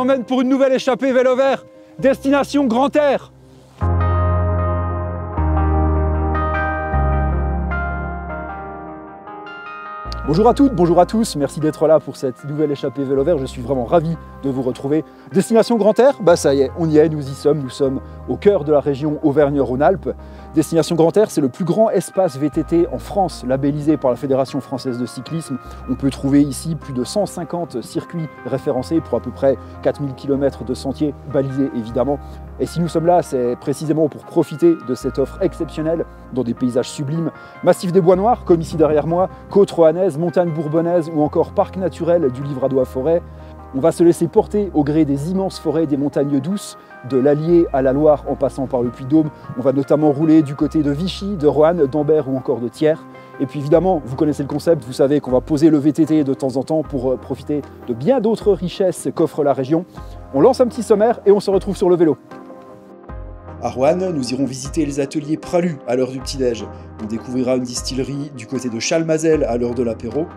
emmène pour une nouvelle échappée vélo vert, destination Grand Air. Bonjour à toutes, bonjour à tous, merci d'être là pour cette nouvelle échappée vélo vert, je suis vraiment ravi de vous retrouver. Destination Grand Air, bah ça y est, on y est, nous y sommes, nous sommes au cœur de la région Auvergne-Rhône-Alpes. Destination Grand Air, c'est le plus grand espace VTT en France, labellisé par la Fédération Française de Cyclisme. On peut trouver ici plus de 150 circuits référencés pour à peu près 4000 km de sentiers balisés évidemment. Et si nous sommes là, c'est précisément pour profiter de cette offre exceptionnelle dans des paysages sublimes, massif des Bois Noirs, comme ici derrière moi, côte roannaise, montagne bourbonnaise ou encore parc naturel du Livradois-Forêt. On va se laisser porter au gré des immenses forêts des montagnes douces, de l'Allier à la Loire en passant par le Puy-de-Dôme. On va notamment rouler du côté de Vichy, de Roanne, d'Ambert ou encore de Thiers. Et puis évidemment, vous connaissez le concept, vous savez qu'on va poser le VTT de temps en temps pour profiter de bien d'autres richesses qu'offre la région. On lance un petit sommaire et on se retrouve sur le vélo. À Roanne, nous irons visiter les ateliers Pralu à l'heure du petit-déj. On découvrira une distillerie du côté de Chalmazel à l'heure de l'apéro.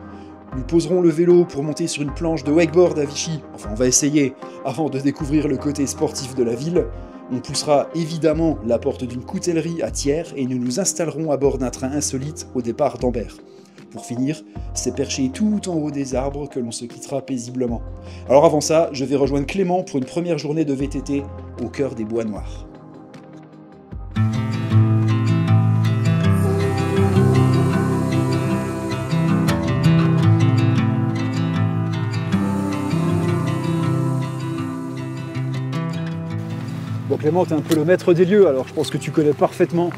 Nous poserons le vélo pour monter sur une planche de wakeboard à Vichy, enfin on va essayer, avant de découvrir le côté sportif de la ville. On poussera évidemment la porte d'une coutellerie à Thiers et nous nous installerons à bord d'un train insolite au départ d'Ambert. Pour finir, c'est perché tout en haut des arbres que l'on se quittera paisiblement. Alors avant ça, je vais rejoindre Clément pour une première journée de VTT au cœur des Bois Noirs. Bon Clément, tu es un peu le maître des lieux, alors je pense que tu connais parfaitement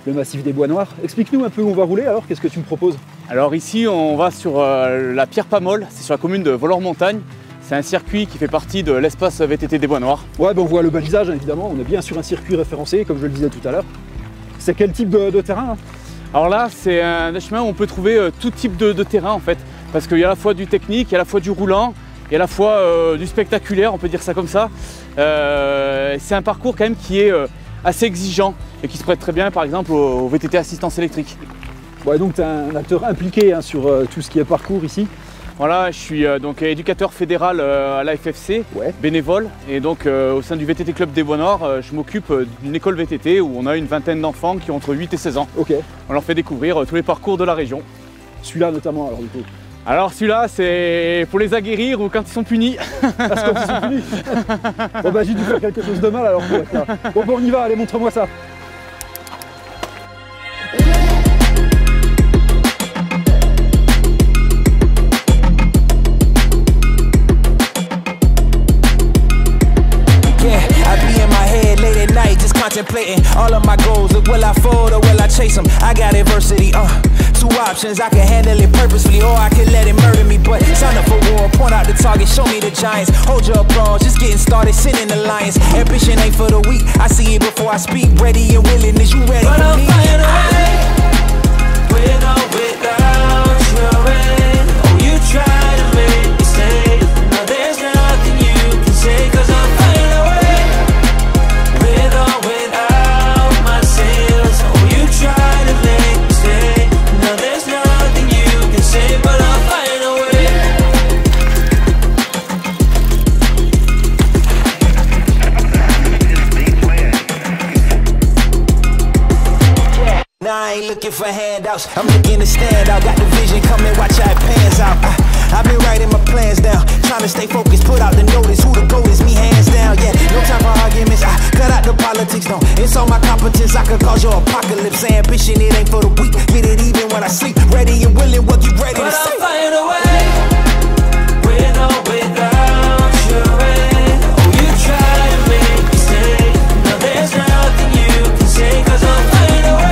le massif des Bois Noirs. Explique-nous un peu où on va rouler alors, qu'est-ce que tu me proposes? Alors ici on va sur la Pierre Pamolle, c'est sur la commune de Vollore-Montagne. C'est un circuit qui fait partie de l'espace VTT des Bois Noirs. Ouais, ben on voit le balisage hein, évidemment, on est bien sur un circuit référencé comme je le disais tout à l'heure. C'est quel type de terrain hein? Alors là c'est un chemin où on peut trouver tout type de terrain en fait, parce qu'il y a à la fois du technique, il y a à la fois du roulant, et à la fois du spectaculaire, on peut dire ça comme ça. C'est un parcours quand même qui est assez exigeant et qui se prête très bien par exemple au VTT assistance électrique. Ouais, donc tu es un acteur impliqué hein, sur tout ce qui est parcours ici. Voilà, je suis donc éducateur fédéral à la FFC, ouais. Bénévole, et donc au sein du VTT Club des Bois Noirs, je m'occupe d'une école VTT où on a une vingtaine d'enfants qui ont entre 8 et 16 ans. Ok. On leur fait découvrir tous les parcours de la région. Celui-là notamment alors du coup. Alors celui-là c'est pour les aguerrir ou quand ils sont punis. Parce quand ils sont punis. Bon bah j'ai dû faire quelque chose de mal alors pour être là. Bon on y va, allez montre-moi ça. Contemplating all of my goals. Look, will I fold or will I chase them? I got adversity, two options. I can handle it purposefully or I can let it murder me. But sign up for war, point out the target, show me the giants. Hold your applause, just getting started, sitting the lions. Ambition ain't for the weak, I see it before I speak. Ready and willing, is you ready for me? But I'll find a way, with or without your end. Oh, you try to make me stay. Now there's nothing you can say, cause I'll find a way. I ain't looking for handouts, I'm looking to stand out. Got the vision coming, watch how it pans out. I've been writing my plans down, trying to stay focused, put out the notice. Who the goal is, me hands down, yeah. No time for arguments, I cut out the politics, no. It's all my competence, I could cause your apocalypse. Ambition, it ain't for the weak, get it even when I sleep. Ready and willing, what you ready to say? But I'll find a way, with or without your end. Oh, you try to make me stay. Now there's nothing you can say, cause I'll find a way.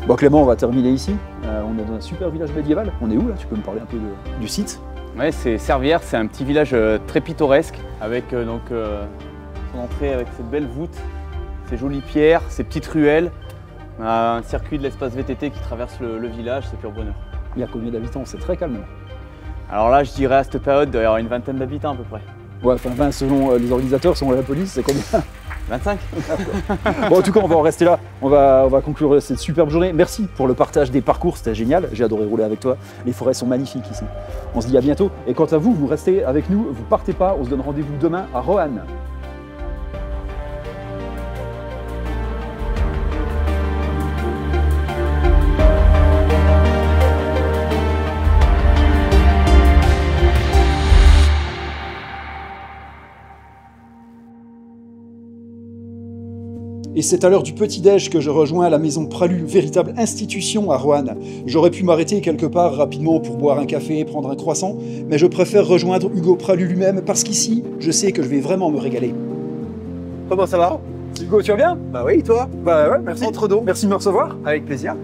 Bon Clément, on va terminer ici. On est dans un super village médiéval. On est où là? Tu peux me parler un peu du site? Ouais, c'est Servières, c'est un petit village très pittoresque avec son entrée avec cette belle voûte, ces jolies pierres, ces petites ruelles. On a un circuit de l'espace VTT qui traverse le village, c'est pur bonheur. Il y a combien d'habitants? C'est très calme. Alors là, je dirais à cette période, il y aura une vingtaine d'habitants à peu près. Ouais, enfin 20 selon les organisateurs, selon la police, c'est combien? 25. Bon, en tout cas, on va en rester là. On va conclure cette superbe journée. Merci pour le partage des parcours, c'était génial. J'ai adoré rouler avec toi. Les forêts sont magnifiques ici. On se dit à bientôt. Et quant à vous, vous restez avec nous, vous partez pas. On se donne rendez-vous demain à Roanne. Et c'est à l'heure du petit-déj que je rejoins la maison Pralu, véritable institution à Roanne. J'aurais pu m'arrêter quelque part rapidement pour boire un café et prendre un croissant, mais je préfère rejoindre Hugo Pralu lui-même parce qu'ici, je sais que je vais vraiment me régaler. Comment ça va? Hugo, tu vas bien? Bah oui, toi? Bah ouais, merci. Entre dos. Merci de me recevoir. Avec plaisir.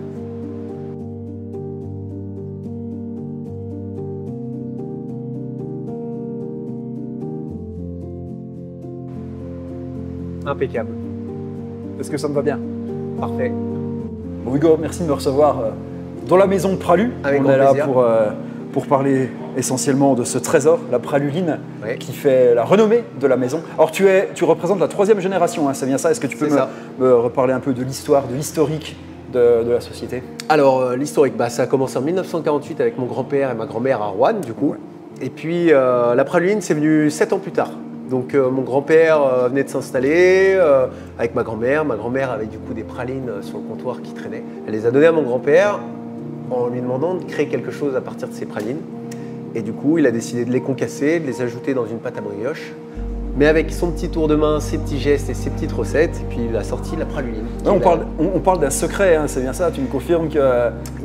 Impeccable. Est-ce que ça me va bien? Parfait. Bon Hugo, merci de me recevoir dans la maison de Pralu. Avec On grand est là plaisir. pour parler essentiellement de ce trésor, la praluline, Ouais. qui fait la renommée de la maison. Alors tu représentes la 3e génération, hein, c'est bien ça? Est-ce que tu peux C'est ça. me reparler un peu de l'histoire, de l'historique de la société? Alors, l'historique, ça a commencé en 1948 avec mon grand-père et ma grand-mère à Roanne, du coup. Et puis, la praluline, c'est venu 7 ans plus tard. Donc, mon grand-père venait de s'installer avec ma grand-mère. Ma grand-mère avait du coup des pralines sur le comptoir qui traînaient. Elle les a données à mon grand-père en lui demandant de créer quelque chose à partir de ces pralines. Et du coup, il a décidé de les concasser, de les ajouter dans une pâte à brioche. Mais avec son petit tour de main, ses petits gestes et ses petites recettes, et puis il a sorti la praluline. Ouais, on parle d'un secret, hein, c'est bien ça? Tu me confirmes qu'il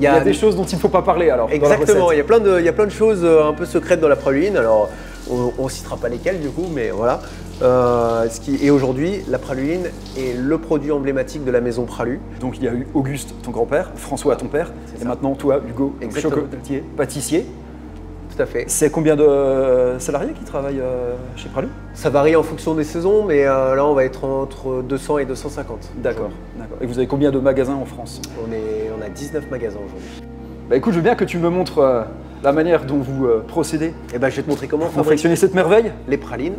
y a des choses dont il ne faut pas parler alors? Exactement, dans la il y a plein de choses un peu secrètes dans la praluline. Alors, on ne citera pas lesquelles du coup, mais voilà. Et aujourd'hui, la praluline est le produit emblématique de la maison Pralu. Donc il y a eu Auguste, ton grand-père, François, ton père, et ça. maintenant toi, Hugo, Exactement. chocolatier, pâtissier. Tout à fait. C'est combien de salariés qui travaillent chez Pralu? Ça varie en fonction des saisons, mais là on va être entre 200 et 250. D'accord, d'accord. Et vous avez combien de magasins en France? On a 19 magasins aujourd'hui. Bah écoute, je veux bien que tu me montres la manière dont vous procédez Et je vais te montrer comment on pour fabrique confectionner cette merveille. les pralines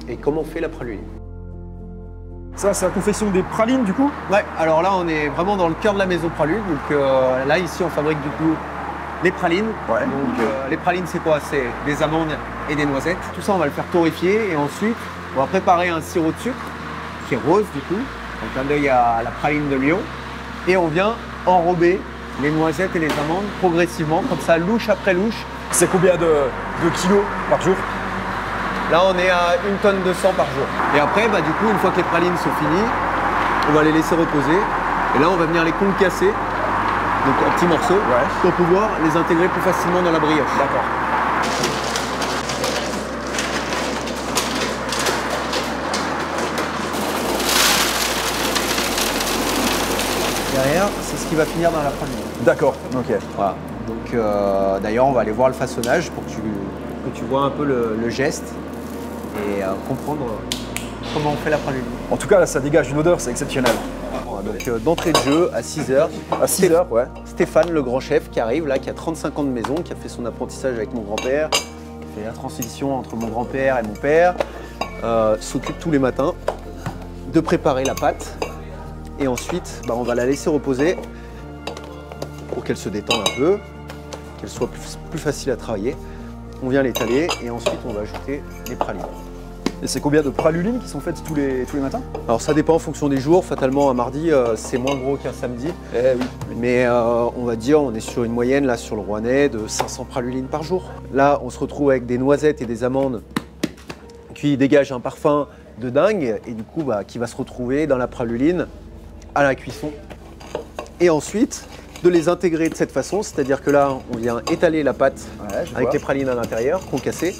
et comment on fait la praluline. Ça, c'est la confection des pralines du coup? Ouais, alors là on est vraiment dans le cœur de la maison Pralu. Donc là ici on fabrique du coup les pralines. Ouais. Donc les pralines c'est quoi? C'est des amandes et des noisettes. Tout ça on va le faire torréfier et ensuite on va préparer un sirop de sucre qui est rose du coup. En clin d'œil à la praline de Lyon. Et on vient enrober les noisettes et les amandes progressivement, comme ça louche après louche. C'est combien de kilos par jour? Là on est à 1 tonne 200 par jour. Et après du coup une fois que les pralines sont finies, on va les laisser reposer. Et là on va venir les concasser. Donc en petits morceaux, pour pouvoir les intégrer plus facilement dans la brioche. D'accord. Derrière, c'est ce qui va finir dans la praline. D'accord, ok. Voilà. Donc d'ailleurs, on va aller voir le façonnage pour que tu vois un peu le geste et comprendre comment on fait la praline. En tout cas, là, ça dégage une odeur, c'est exceptionnel. Donc d'entrée de jeu à 6h. À 6h, ouais. Stéphane, le grand chef, qui arrive là, qui a 35 ans de maison, qui a fait son apprentissage avec mon grand-père, qui a fait la transition entre mon grand-père et mon père, s'occupe tous les matins de préparer la pâte. Et ensuite, on va la laisser reposer pour qu'elle se détende un peu, qu'elle soit plus facile à travailler. On vient l'étaler et ensuite on va ajouter les pralines. Et c'est combien de pralulines qui sont faites tous les matins? Alors ça dépend en fonction des jours. Fatalement, un mardi, c'est moins gros qu'un samedi. Eh oui. Mais on va dire, on est sur une moyenne là sur le Rouennais de 500 pralulines par jour. Là, on se retrouve avec des noisettes et des amandes qui dégagent un parfum de dingue et du coup qui va se retrouver dans la praluline à la cuisson. Et ensuite, de les intégrer de cette façon, c'est-à-dire que là, on vient étaler la pâte avec les pralines à l'intérieur, concassées.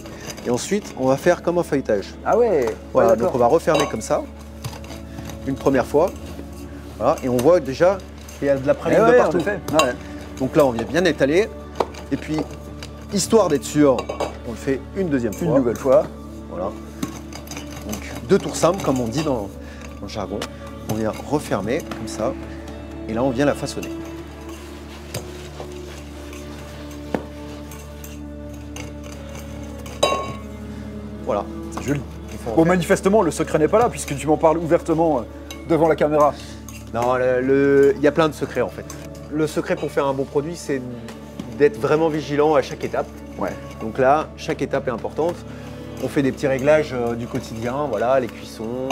Et ensuite, on va faire comme un feuilletage. Ah ouais. Voilà, Ouais, donc on va refermer comme ça, une première fois. Voilà, et on voit déjà qu'il y a de la praline de partout. Donc là, on vient bien étaler. Et puis, histoire d'être sûr, on le fait une deuxième fois. Une nouvelle fois. Voilà. Donc 2 tours simples, comme on dit dans le jargon. On vient refermer comme ça. Et là, on vient la façonner. Voilà. C'est joli. Bon, manifestement, le secret n'est pas là, puisque tu m'en parles ouvertement devant la caméra. Non, il y a plein de secrets en fait. Le secret pour faire un bon produit, c'est d'être vraiment vigilant à chaque étape. Ouais. Donc là, chaque étape est importante. On fait des petits réglages du quotidien, voilà, les cuissons,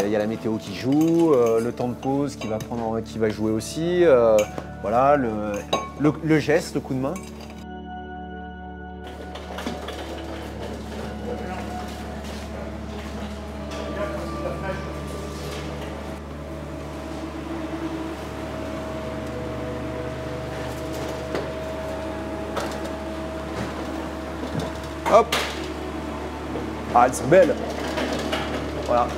il y a la météo qui joue, le temps de pause qui va jouer aussi, voilà, le geste, le coup de main. Hop. Ah, elles sont belles. Voilà.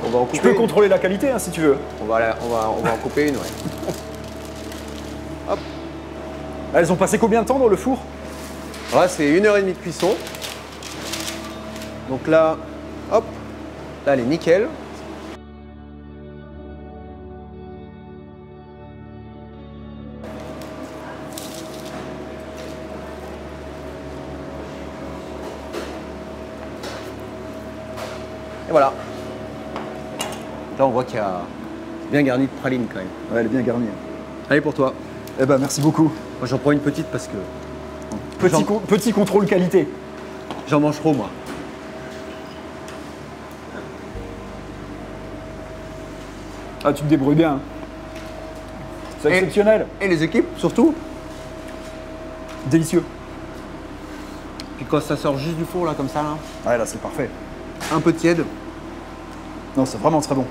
On va en couper. Tu peux contrôler la qualité hein, si tu veux. On va en couper une, ouais. Hop. Elles ont passé combien de temps dans le four? Là, c'est 1h30 de cuisson. Donc là, hop, là, elle est nickel. Et voilà. Là, on voit qu'il y a bien garni de praline quand même. Ouais, elle est bien garnie. Allez, pour toi. Eh ben, merci beaucoup. Moi, j'en prends une petite parce que Petit contrôle qualité. j'en mange trop, moi. Ah, tu te débrouilles bien. C'est exceptionnel. Et les équipes, surtout. Délicieux. Puis quand ça sort juste du four, là, comme ça, là, Ouais, là, c'est parfait. un peu tiède. Non, c'est vraiment très bon.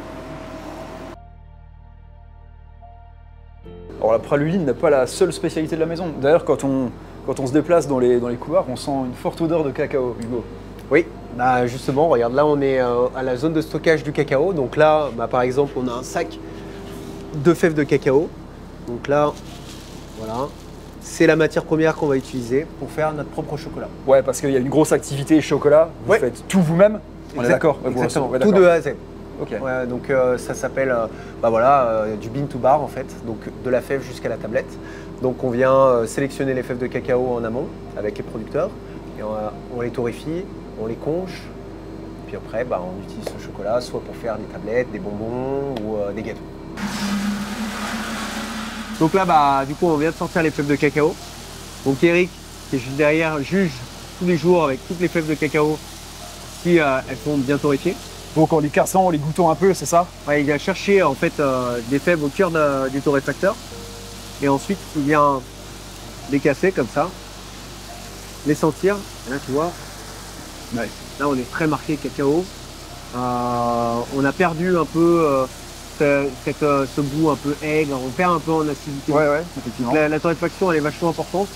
Alors, la praluline n'est pas la seule spécialité de la maison. D'ailleurs, quand on se déplace dans les couloirs, on sent une forte odeur de cacao, Hugo. Oui, bah justement, regarde, là on est à la zone de stockage du cacao. Donc là, bah, par exemple, on a un sac de fèves de cacao. Donc là, voilà, c'est la matière première qu'on va utiliser pour faire notre propre chocolat. Ouais, parce qu'il y a une grosse activité chocolat. Vous Ouais. faites tout vous-même. On est d'accord? Ouais, Exactement, ouais, tout d'accord. de A à Z. Ok. Ouais, donc ça s'appelle bah voilà, du bean to bar en fait, donc de la fève jusqu'à la tablette. Donc on vient sélectionner les fèves de cacao en amont avec les producteurs et on les torréfie, on les conge, puis après bah, on utilise ce chocolat soit pour faire des tablettes, des bonbons ou des gâteaux. Donc là bah du coup on vient de sortir les fèves de cacao. Donc Eric qui est juste derrière juge tous les jours avec toutes les fèves de cacao si elles sont bien torréfiées. Donc en les cassant, en les goûtant un peu, c'est ça? Ouais, il vient chercher en fait des fèves au cœur du torréfacteur et ensuite il vient les casser comme ça, les sentir. Et là tu vois, Ouais. là on est très marqué cacao. On a perdu un peu ce goût un peu aigre, on perd un peu en acidité. Ouais, effectivement. La torréfaction elle est vachement importante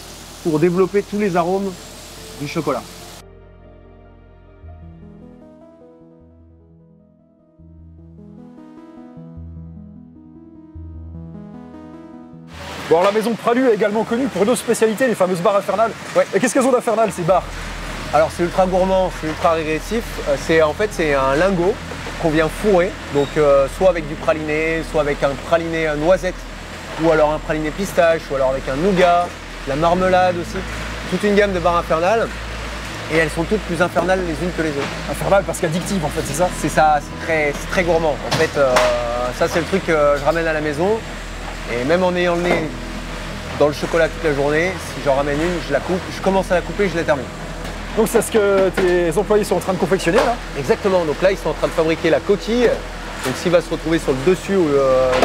pour développer tous les arômes du chocolat. Bon, alors, la maison Pralu est également connue pour deux spécialités, les fameuses barres infernales. Ouais. Et qu'est-ce qu'elles ont d'infernal, ces barres? Alors c'est ultra gourmand, c'est ultra régressif. En fait c'est un lingot qu'on vient fourrer, donc soit avec du praliné, soit avec un praliné noisette, ou alors un praliné pistache, ou alors avec un nougat, la marmelade aussi. Toute une gamme de barres infernales. Et elles sont toutes plus infernales les unes que les autres. Infernales parce qu'addictives, en fait, c'est ça? C'est ça, c'est très gourmand. En fait, ça c'est le truc que je ramène à la maison. Et même en ayant le nez dans le chocolat toute la journée, si j'en ramène une, je la coupe, je commence à la couper, je la termine. Donc c'est ce que tes employés sont en train de confectionner, là? Exactement, donc là ils sont en train de fabriquer la coquille, donc s'il va se retrouver sur le dessus ou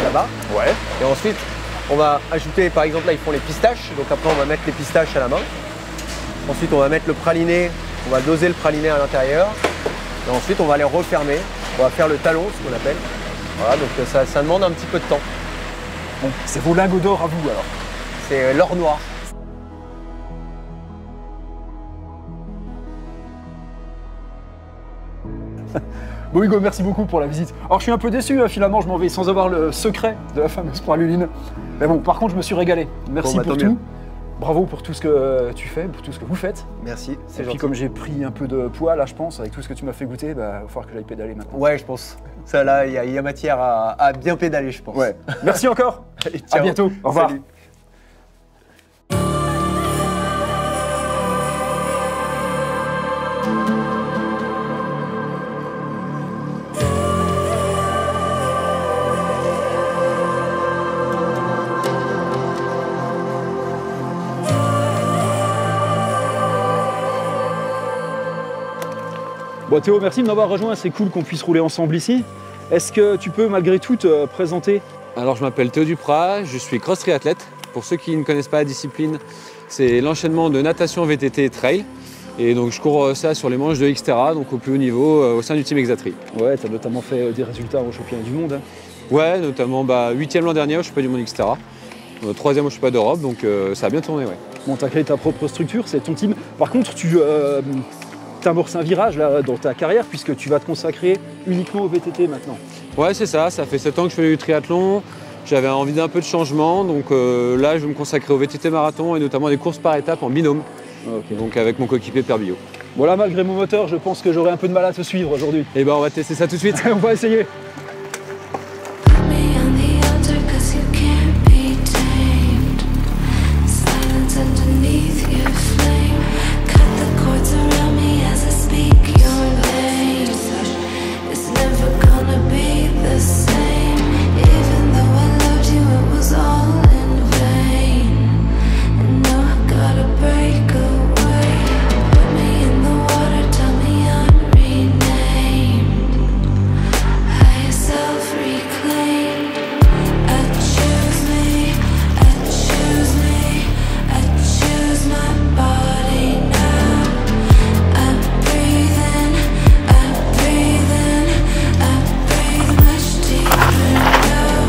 là-bas. Ouais. Et ensuite, on va ajouter, par exemple là ils font les pistaches, donc après on va mettre les pistaches à la main. Ensuite on va mettre le praliné, on va doser le praliné à l'intérieur. Et ensuite on va les refermer, on va faire le talon, ce qu'on appelle. Voilà, donc ça demande un petit peu de temps. Bon, c'est vos lingots d'or à vous, alors. C'est l'or noir. Bon Hugo, merci beaucoup pour la visite. Alors je suis un peu déçu, finalement je m'en vais sans avoir le secret de la fameuse praluline. Mais bon, par contre je me suis régalé. Merci Bon, bah, pour tant tout. mieux. Bravo pour tout ce que tu fais, pour tout ce que vous faites. Merci, Et c'est puis gentil. comme j'ai pris un peu de poids là je pense, avec tout ce que tu m'as fait goûter, bah, il va falloir que j'aille pédaler maintenant. Ouais, je pense. Ça là, il y a matière à bien pédaler, je pense. Ouais. Merci encore. Allez, À ciao. bientôt. Au revoir. Salut. Bon Théo, merci de m'avoir rejoint, c'est cool qu'on puisse rouler ensemble ici. Est-ce que tu peux malgré tout te présenter? Alors je m'appelle Théo Duprat, je suis cross triathlète. Pour ceux qui ne connaissent pas la discipline, c'est l'enchaînement de natation, VTT et trail. Et donc je cours ça sur les manches de Xterra, donc au plus haut niveau au sein du team Exatri. Ouais, tu as notamment fait des résultats au championnat du monde. Hein. Ouais, notamment 8e l'an dernier au championnat du monde Xterra, 3e au championnat d'Europe, donc ça a bien tourné. Ouais. Bon, tu as créé ta propre structure, c'est ton team. Par contre, tu amorces un virage là, dans ta carrière puisque tu vas te consacrer uniquement au VTT maintenant. Ouais, c'est ça, ça fait 7 ans que je fais du triathlon. J'avais envie d'un peu de changement, donc là je vais me consacrer au VTT marathon et notamment à des courses par étapes en binôme, Ok. donc avec mon coéquipier Pierre Billot. Bon là, malgré mon moteur, je pense que j'aurai un peu de mal à te suivre aujourd'hui. Et ben on va tester ça tout de suite. On va essayer. Me on the altar 'cause you can't be tamed. Silence underneath your flame. Cut the cords around me as I speak your name. It's never gonna be the same. Even though I loved you, it was all in vain. And now I gotta break away. Put me in the water, tell me I'm renamed. Higher self-reclaimed. I choose me, I choose me, I choose my body now. I breathe in, I breathe in, I breathe much deeper now.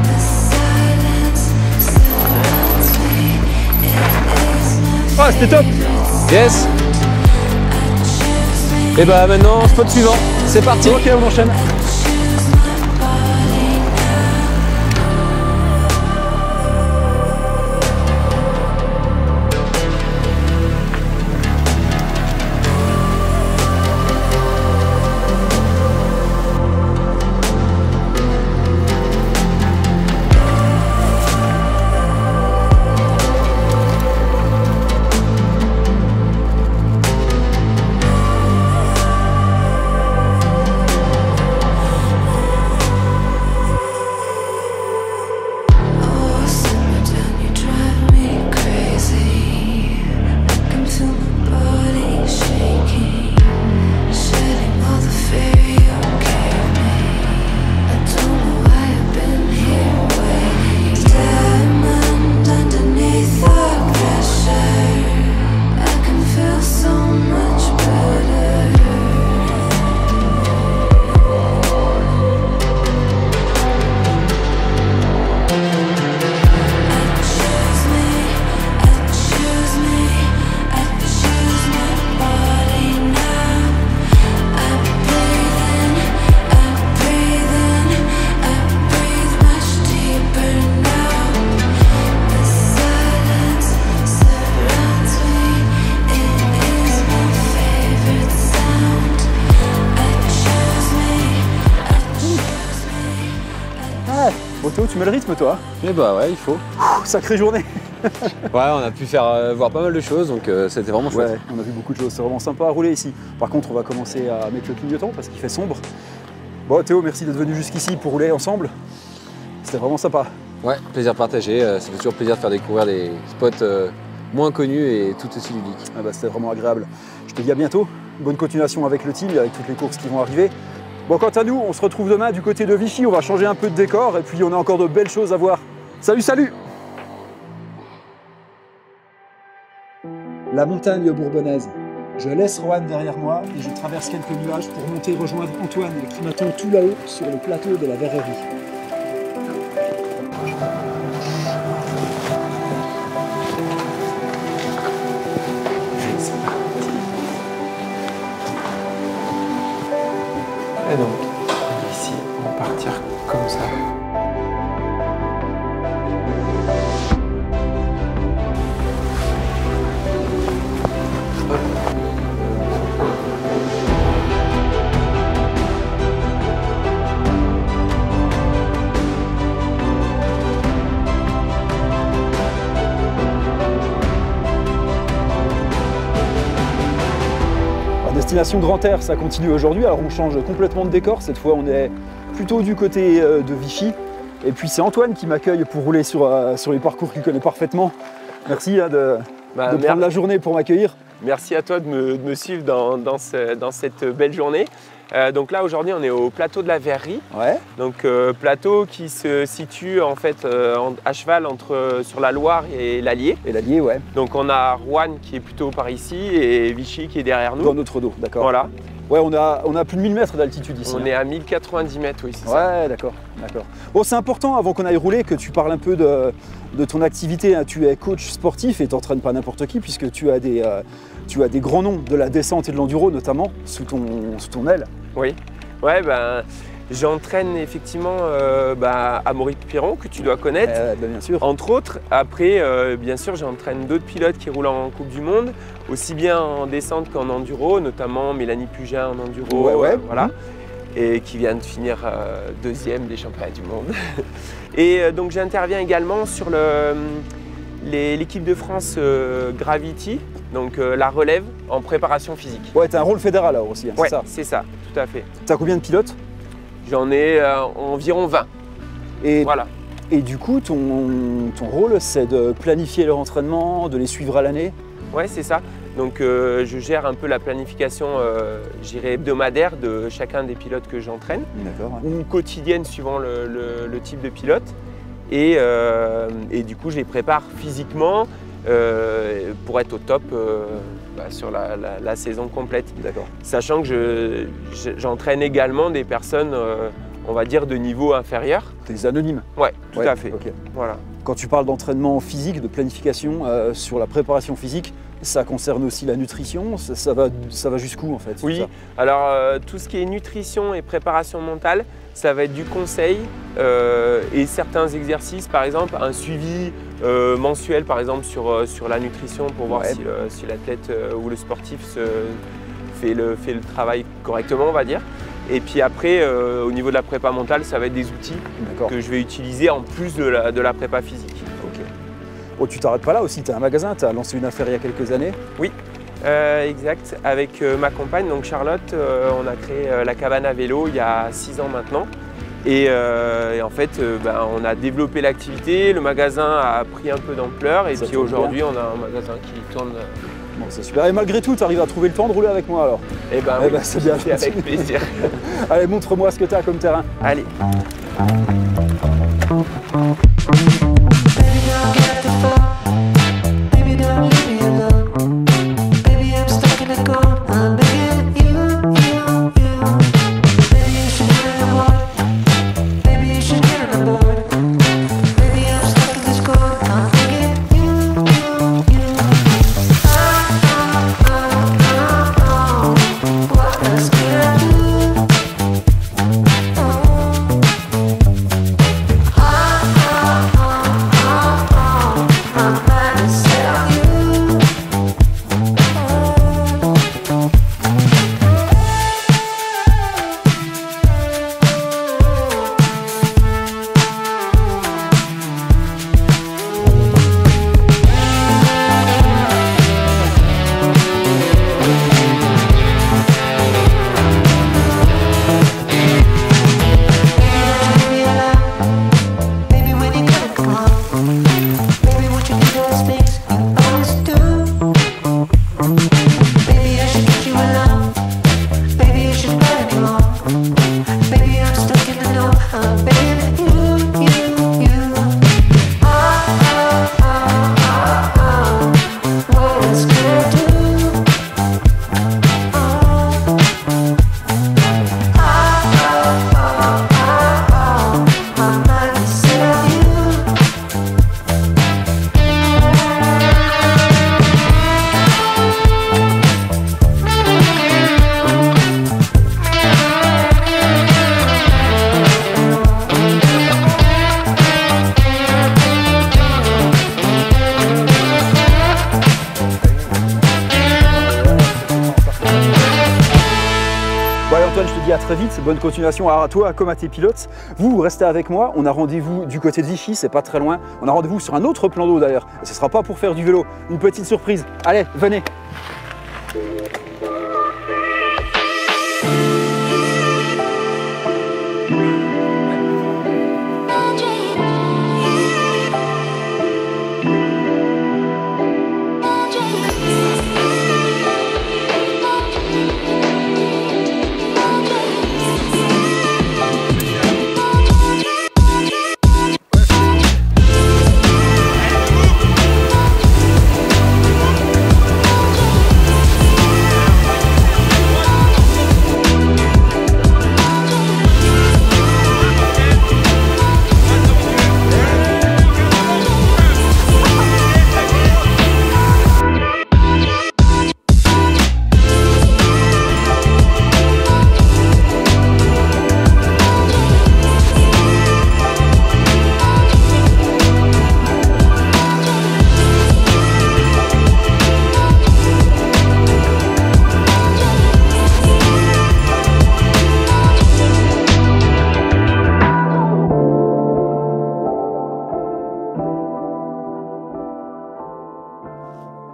The silence surrounds me, it is my Ah, c'était top. Yes. I choose me. Et bah maintenant, spot suivant, c'est parti. Ok, on enchaîne. Choose my body now. Oh, simmer down, you drive me crazy. I can feel my body shaking, shedding all the fear you gave me. I don't know why I've been here waiting. Diamond underneath the pressure, I can feel so much better. I choose me, I choose me, I choose my body now. I breathe in, I breathe in, I breathe much deeper now. The silence surrounds me, it is my favorite sound. I choose me, I choose me. Ah, bon Théo, tu mets le rythme toi. Et bah ouais, il faut. Ouh, sacrée journée. Ouais, on a pu faire voir pas mal de choses, donc c'était vraiment chouette. Ouais, on a vu beaucoup de choses, c'est vraiment sympa à rouler ici. Par contre, on va commencer à mettre le clignotant parce qu'il fait sombre. Bon Théo, merci d'être venu jusqu'ici pour rouler ensemble. C'était vraiment sympa. Ouais, plaisir partagé. Ça fait toujours plaisir de faire découvrir des spots moins connus et tout aussi ludiques. Ah bah, c'était vraiment agréable. Je te dis à bientôt. Bonne continuation avec le team et avec toutes les courses qui vont arriver. Bon, quant à nous, on se retrouve demain du côté de Vichy. On va changer un peu de décor et puis on a encore de belles choses à voir. Salut, salut! La montagne bourbonnaise. Je laisse Roanne derrière moi et je traverse quelques nuages pour monter rejoindre Antoine qui m'attend tout là-haut sur le plateau de la Verrerie. Et donc, ici, on va partir comme ça. Destination Grand Air, ça continue aujourd'hui. Alors on change complètement de décor. Cette fois, on est plutôt du côté de Vichy. Et puis c'est Antoine qui m'accueille pour rouler sur les parcours qu'il connaît parfaitement. Merci de prendre la journée pour m'accueillir. Merci à toi de me suivre dans cette belle journée. Donc là aujourd'hui on est au plateau de la Verrerie. Ouais. Donc plateau qui se situe en fait à cheval sur la Loire et l'Allier. Et l'Allier, ouais. Donc on a Roanne qui est plutôt par ici et Vichy qui est derrière nous. Dans notre dos, d'accord. Voilà. Ouais, on a plus de 1000 mètres d'altitude ici. On est à 1090 mètres, oui, c'est ça. Ouais, d'accord. Bon, c'est important, avant qu'on aille rouler, que tu parles un peu de ton activité. Tu es coach sportif et tu n'entraînes pas n'importe qui, puisque tu as des grands noms de la descente et de l'enduro, notamment, sous ton aile. Oui, ouais, j'entraîne effectivement Amaury Piron, que tu dois connaître. Bien sûr. Entre autres, après, bien sûr, j'entraîne d'autres pilotes qui roulent en Coupe du Monde, aussi bien en descente qu'en enduro, notamment Mélanie Pugin en enduro, voilà, et qui vient de finir deuxième des championnats du monde. Et donc j'interviens également sur l'équipe de France Gravity, donc la relève en préparation physique. Ouais, tu as un rôle fédéral là aussi, ouais, c'est ça? C'est ça, tout à fait. Tu as combien de pilotes? J'en ai environ 20. Et, voilà. Et du coup, ton rôle, c'est de planifier leur entraînement, de les suivre à l'année? Ouais, c'est ça. Donc je gère un peu la planification hebdomadaire de chacun des pilotes que j'entraîne, ou quotidienne suivant le type de pilote. Et du coup, je les prépare physiquement pour être au top sur la saison complète. Sachant que j'entraîne également des personnes, on va dire, de niveau inférieur. Des anonymes? Ouais, tout à fait. Okay. Voilà. Quand tu parles d'entraînement physique, de planification sur la préparation physique, ça concerne aussi la nutrition, ça va jusqu'où en fait? Oui, alors tout ce qui est nutrition et préparation mentale, ça va être du conseil et certains exercices, par exemple un suivi mensuel par exemple sur la nutrition pour voir si l'athlète ou le sportif fait le travail correctement, on va dire. Et puis après, au niveau de la prépa mentale, ça va être des outils que je vais utiliser en plus de la prépa physique. Oh, tu t'arrêtes pas là aussi, tu as un magasin, tu as lancé une affaire il y a quelques années? Oui, exact. Avec ma compagne, donc Charlotte, on a créé la cabane à vélo il y a 6 ans maintenant. Et en fait, on a développé l'activité, le magasin a pris un peu d'ampleur et puis aujourd'hui, on a un magasin qui tourne. Bon, c'est super. Et malgré tout, tu arrives à trouver le temps de rouler avec moi alors? Eh ben, oui, c'est bien. Avec plaisir. Allez, montre-moi ce que tu as comme terrain. Allez. très vite. Bonne continuation à toi comme à tes pilotes. Vous restez avec moi. On a rendez-vous du côté de Vichy, c'est pas très loin. On a rendez-vous sur un autre plan d'eau d'ailleurs. Et ce sera pas pour faire du vélo. Une petite surprise. Allez, venez.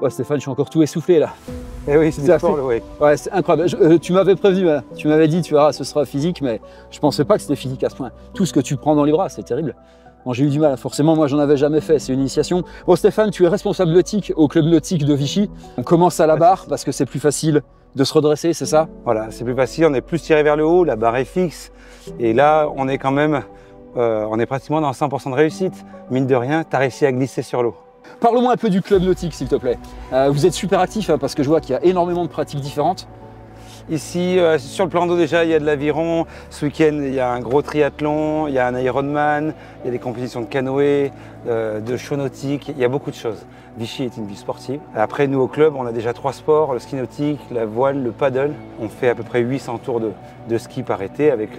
Ouais, Stéphane, je suis encore tout essoufflé là. Eh oui, c'est fort le wake. Ouais, c'est incroyable. Tu m'avais prévenu, hein. Tu m'avais dit, tu verras, ce sera physique, mais je pensais pas que c'était physique à ce point. Tout ce que tu prends dans les bras, c'est terrible. Bon, j'ai eu du mal, forcément, moi j'en avais jamais fait, c'est une initiation. Bon, Stéphane, tu es responsable nautique au club nautique de Vichy. On commence à la barre parce que c'est plus facile de se redresser, c'est ça? Voilà, c'est plus facile, on est plus tiré vers le haut, la barre est fixe. Et là, on est quand même, on est pratiquement dans 100% de réussite. Mine de rien, tu as réussi à glisser sur l'eau. Parle-moi un peu du club nautique, s'il te plaît. Vous êtes super actif hein, parce que je vois qu'il y a énormément de pratiques différentes. Ici, sur le plan d'eau déjà, il y a de l'aviron. Ce week-end, il y a un gros triathlon, il y a un Ironman, il y a des compétitions de canoë, de show nautique, il y a beaucoup de choses. Vichy est une ville sportive. Après, nous au club, on a déjà 3 sports, le ski nautique, la voile, le paddle. On fait à peu près 800 tours de ski par été avec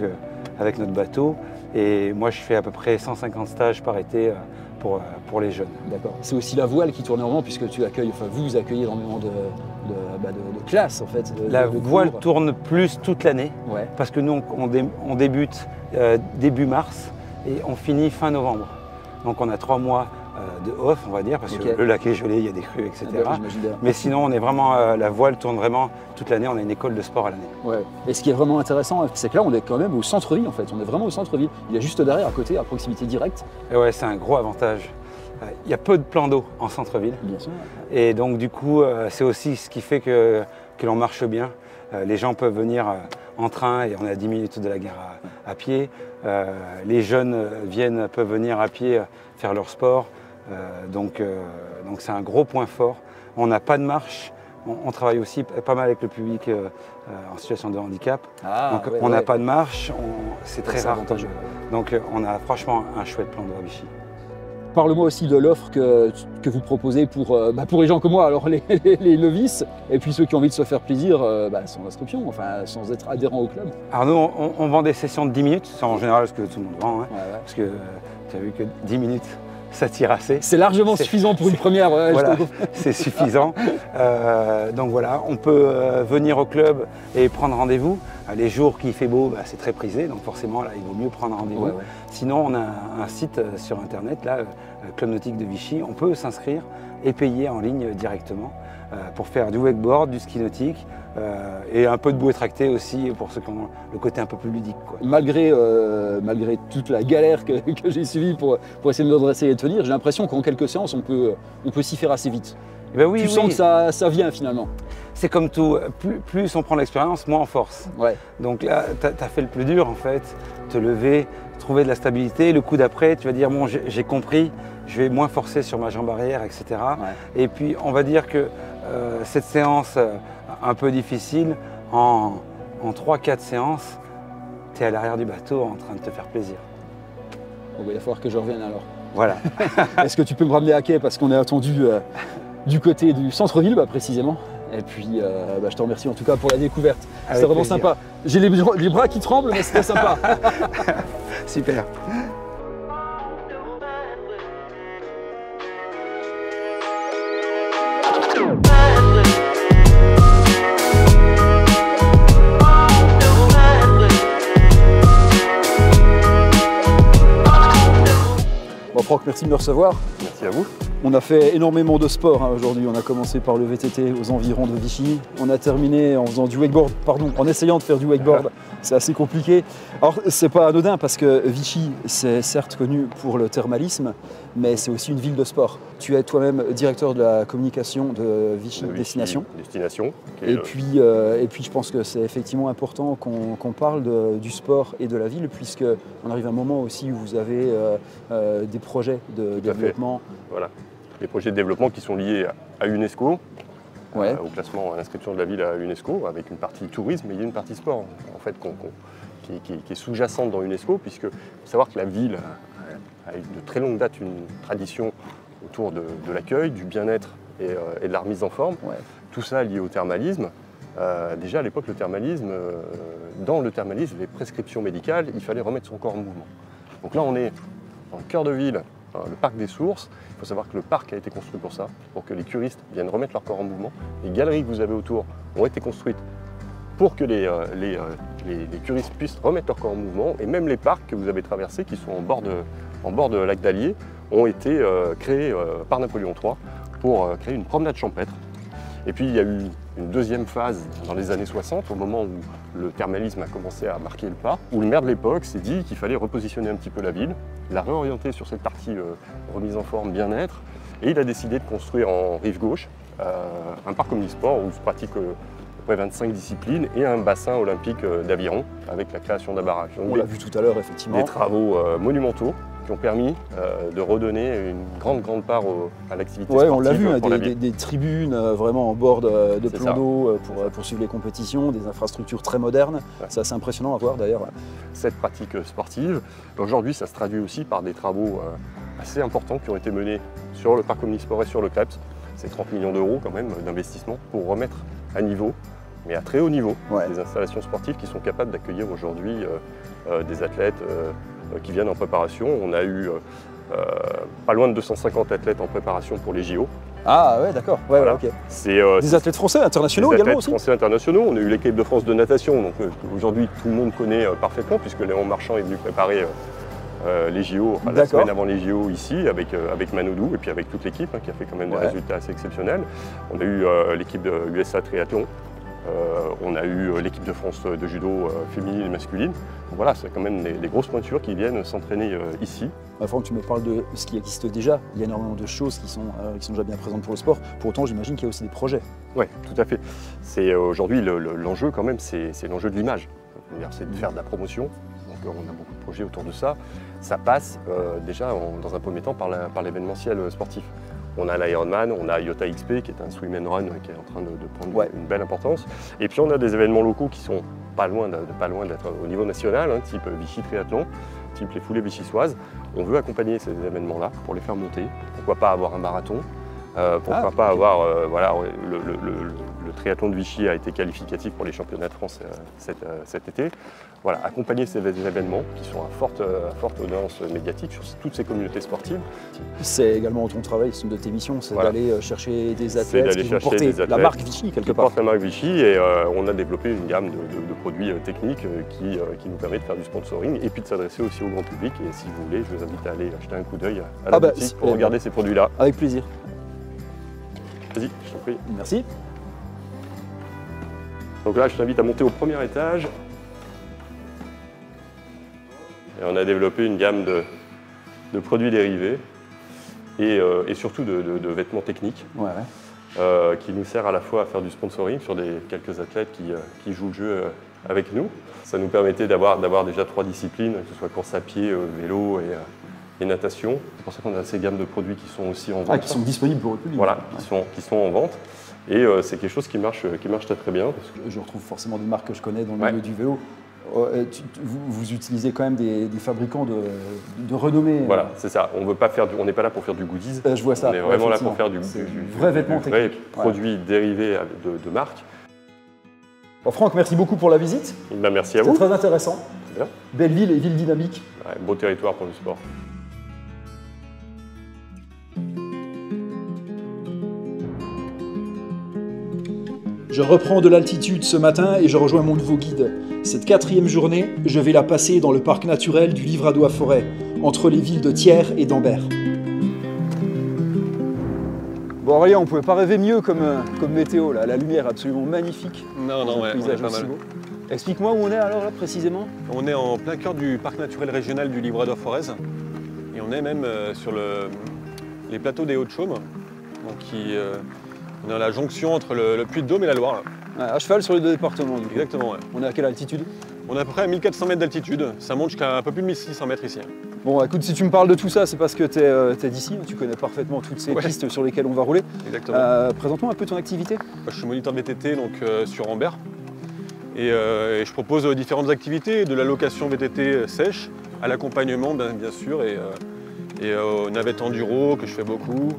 notre bateau. Et moi, je fais à peu près 150 stages par été pour les jeunes. D'accord. C'est aussi la voile qui tourne énormément puisque tu accueilles, enfin vous accueillez énormément de classes en fait. La voile tourne plus toute l'année ouais. Parce que nous on débute début mars et on finit fin novembre. Donc on a 3 mois de off on va dire parce que le lac est gelé, il y a des crues etc. Mais sinon on est vraiment, la voile tourne vraiment toute l'année, on a une école de sport à l'année. Ouais. Et ce qui est vraiment intéressant c'est que là on est quand même au centre-ville en fait, on est vraiment au centre-ville. Il y a juste derrière à côté, à proximité directe. Et ouais, c'est un gros avantage. Il y a peu de plans d'eau en centre-ville. Bien sûr. Et donc du coup c'est aussi ce qui fait que l'on marche bien. Les gens peuvent venir en train et on est à 10 minutes de la gare à pied. Les jeunes peuvent venir à pied faire leur sport. Donc c'est un gros point fort. On n'a pas de marche. On travaille aussi pas mal avec le public en situation de handicap. Donc on n'a pas de marche. C'est très rare. Donc on a franchement un chouette plan d'eau à Vichy. Parle-moi aussi de l'offre que vous proposez pour les gens comme moi, alors les novices, et puis ceux qui ont envie de se faire plaisir sans inscription, enfin sans être adhérent au club. Alors nous, on vend des sessions de 10 minutes, c'est en général ce que tout le monde vend, hein, ouais. Parce que tu as vu que 10 minutes, ça tire assez. C'est largement suffisant pour une première. Ouais, voilà, c'est suffisant. Donc voilà, on peut venir au club et prendre rendez-vous. Les jours qu'il fait beau, c'est très prisé, donc forcément là, il vaut mieux prendre rendez-vous. Ouais. Sinon, on a un site sur internet, là, Club Nautique de Vichy. On peut s'inscrire et payer en ligne directement pour faire du wakeboard, du ski nautique et un peu de bouée tractée aussi pour ceux qui ont le côté un peu plus ludique, quoi. Malgré toute la galère que j'ai suivie pour essayer de me redresser et de tenir, j'ai l'impression qu'en quelques séances, on peut s'y faire assez vite. Ben oui, tu sens que ça vient finalement. C'est comme tout, plus on prend l'expérience, moins on force. Ouais. Donc là, tu as fait le plus dur en fait, te lever, trouver de la stabilité. Le coup d'après, tu vas dire, bon, j'ai compris, je vais moins forcer sur ma jambe arrière, etc. Ouais. Et puis, on va dire que cette séance un peu difficile, en 3-4 séances, tu es à l'arrière du bateau en train de te faire plaisir. Bon, il va falloir que je revienne alors. Voilà. Est-ce que tu peux me ramener à quai parce qu'on est attendu du côté du centre-ville précisément. Et puis je te remercie en tout cas pour la découverte. C'était vraiment sympa. J'ai les bras qui tremblent mais c'était sympa. Super. Franck, merci de me recevoir. Merci à vous. On a fait énormément de sport hein, aujourd'hui. On a commencé par le VTT aux environs de Vichy. On a terminé en faisant du wakeboard, pardon, en essayant de faire du wakeboard. C'est assez compliqué. Alors, c'est pas anodin parce que Vichy, c'est certes connu pour le thermalisme, mais c'est aussi une ville de sport. Tu es toi-même directeur de la communication de Vichy Destination. Et puis, je pense que c'est effectivement important qu'on parle du sport et de la ville, puisqu'on arrive à un moment aussi où vous avez des projets de développement. Voilà, des projets de développement qui sont liés à UNESCO, au classement, à l'inscription de la ville à UNESCO, avec une partie tourisme, mais il y a une partie sport en fait, qui est sous-jacente dans UNESCO, puisque faut savoir que la ville a de très longue date une tradition autour de l'accueil, du bien-être et de la remise en forme. Tout ça lié au thermalisme. Déjà à l'époque, le thermalisme, dans le thermalisme, les prescriptions médicales, il fallait remettre son corps en mouvement. Donc là, on est dans le cœur de ville, le parc des Sources. Il faut savoir que le parc a été construit pour ça, pour que les curistes viennent remettre leur corps en mouvement. Les galeries que vous avez autour ont été construites pour que les curistes puissent remettre leur corps en mouvement. Et même les parcs que vous avez traversés, qui sont en bord de lac d'Allier, ont été créés par Napoléon III pour créer une promenade champêtre. Et puis il y a eu une deuxième phase dans les années 60, au moment où le thermalisme a commencé à marquer le pas, où le maire de l'époque s'est dit qu'il fallait repositionner un petit peu la ville, la réorienter sur cette partie remise en forme, bien-être, et il a décidé de construire en rive gauche un parc omnisport où se pratique à peu près 25 disciplines et un bassin olympique d'aviron avec la création d'un barrage. On l'a vu tout à l'heure, effectivement. Des travaux monumentaux qui ont permis de redonner une grande part à l'activité sportive. On l'a vu, des tribunes vraiment en bord de plan d'eau pour suivre les compétitions, des infrastructures très modernes. C'est assez impressionnant à voir d'ailleurs. Cette pratique sportive, aujourd'hui, ça se traduit aussi par des travaux assez importants qui ont été menés sur le parc omnisport et sur le CREPS. C'est 30 millions d'euros quand même d'investissement pour remettre à niveau, mais à très haut niveau, des installations sportives qui sont capables d'accueillir aujourd'hui des athlètes qui viennent en préparation. On a eu pas loin de 250 athlètes en préparation pour les JO. Ah ouais, d'accord. Voilà. Okay. Des athlètes français internationaux également aussi. Des athlètes français internationaux. On a eu l'équipe de France de natation, donc aujourd'hui tout le monde connaît parfaitement puisque Léon Marchand est venu préparer les JO, la semaine avant les JO ici avec Manodou et puis avec toute l'équipe qui a fait quand même des résultats assez exceptionnels. On a eu l'équipe de USA Triathlon. On a eu l'équipe de France de judo féminine et masculine. Donc voilà, c'est quand même des grosses pointures qui viennent s'entraîner ici. Franck, tu me parles de ce qui existe déjà. Il y a énormément de choses qui sont déjà bien présentes pour le sport. Pour autant, j'imagine qu'il y a aussi des projets. Oui, tout à fait. C'est aujourd'hui l'enjeu quand même, c'est l'enjeu de l'image. C'est de faire de la promotion. Donc on a beaucoup de projets autour de ça. Ça passe déjà dans un premier temps par l'événementiel sportif. On a l'Ironman, on a IOTA XP qui est un swim and run qui est en train de prendre une belle importance. Et puis on a des événements locaux qui sont pas loin d'être au niveau national, type Vichy Triathlon, type les foulées vichysoises. On veut accompagner ces événements-là pour les faire monter. Pourquoi pas avoir un marathon, pourquoi pas avoir le triathlon de Vichy a été qualificatif pour les championnats de France cet été. Voilà, accompagner ces événements qui sont à forte audience médiatique sur toutes ces communautés sportives. C'est également ton travail, c'est une de tes missions, c'est d'aller chercher des athlètes qui vont porter la marque Vichy quelque part. Porte la marque Vichy et on a développé une gamme de produits techniques qui nous permet de faire du sponsoring et puis de s'adresser aussi au grand public. Et si vous voulez, je vous invite à aller jeter un coup d'œil à la boutique pour regarder ces produits-là. Avec plaisir. Vas-y, je t'en prie. Merci. Donc là, je t'invite à monter au premier étage. Et on a développé une gamme de produits dérivés et surtout de vêtements techniques qui nous sert à la fois à faire du sponsoring sur quelques athlètes qui jouent le jeu avec nous. Ça nous permettait d'avoir déjà 3 disciplines, que ce soit course à pied, vélo et natation. C'est pour ça qu'on a ces gammes de produits qui sont aussi en vente. Qui sont disponibles pour le public. Voilà, qui sont en vente. Et c'est quelque chose qui marche très bien. Parce que je retrouve forcément des marques que je connais dans le milieu du vélo. Vous utilisez quand même des fabricants de renommée. Voilà, c'est ça. On n'est pas là pour faire du goodies. Je vois ça. On est vraiment là pour faire du vrai vêtement technique. Produit dérivé de marque. Bon, Franck, merci beaucoup pour la visite. Merci à vous. C'était très intéressant. Bien. Belle ville et ville dynamique. Beau territoire pour le sport. Je reprends de l'altitude ce matin et je rejoins mon nouveau guide. Cette 4e journée, je vais la passer dans le parc naturel du Livradois-Forêt, entre les villes de Thiers et d'Ambert. Bon Aurélien, on pouvait pas rêver mieux comme météo, là. La lumière est absolument magnifique. Non, ouais, on est pas mal. Explique-moi où on est alors là précisément. On est en plein cœur du parc naturel régional du Livradois-Forêt et on est même sur les plateaux des Hauts-de-Chaume. Donc on est à la jonction entre le Puy-de-Dôme et la Loire. Ouais, à cheval sur les 2 départements. Du coup. Exactement, ouais. On est à quelle altitude? On est à peu près à 1400 mètres d'altitude. Ça monte jusqu'à un peu plus de 1600 mètres ici. Bon, écoute, si tu me parles de tout ça, c'est parce que tu es d'ici, tu connais parfaitement toutes ces pistes sur lesquelles on va rouler. Exactement. Présente-moi un peu ton activité. Je suis moniteur de VTT donc, sur Ambert. Et je propose différentes activités, de la location VTT sèche, à l'accompagnement bien sûr, et aux navettes enduro que je fais beaucoup,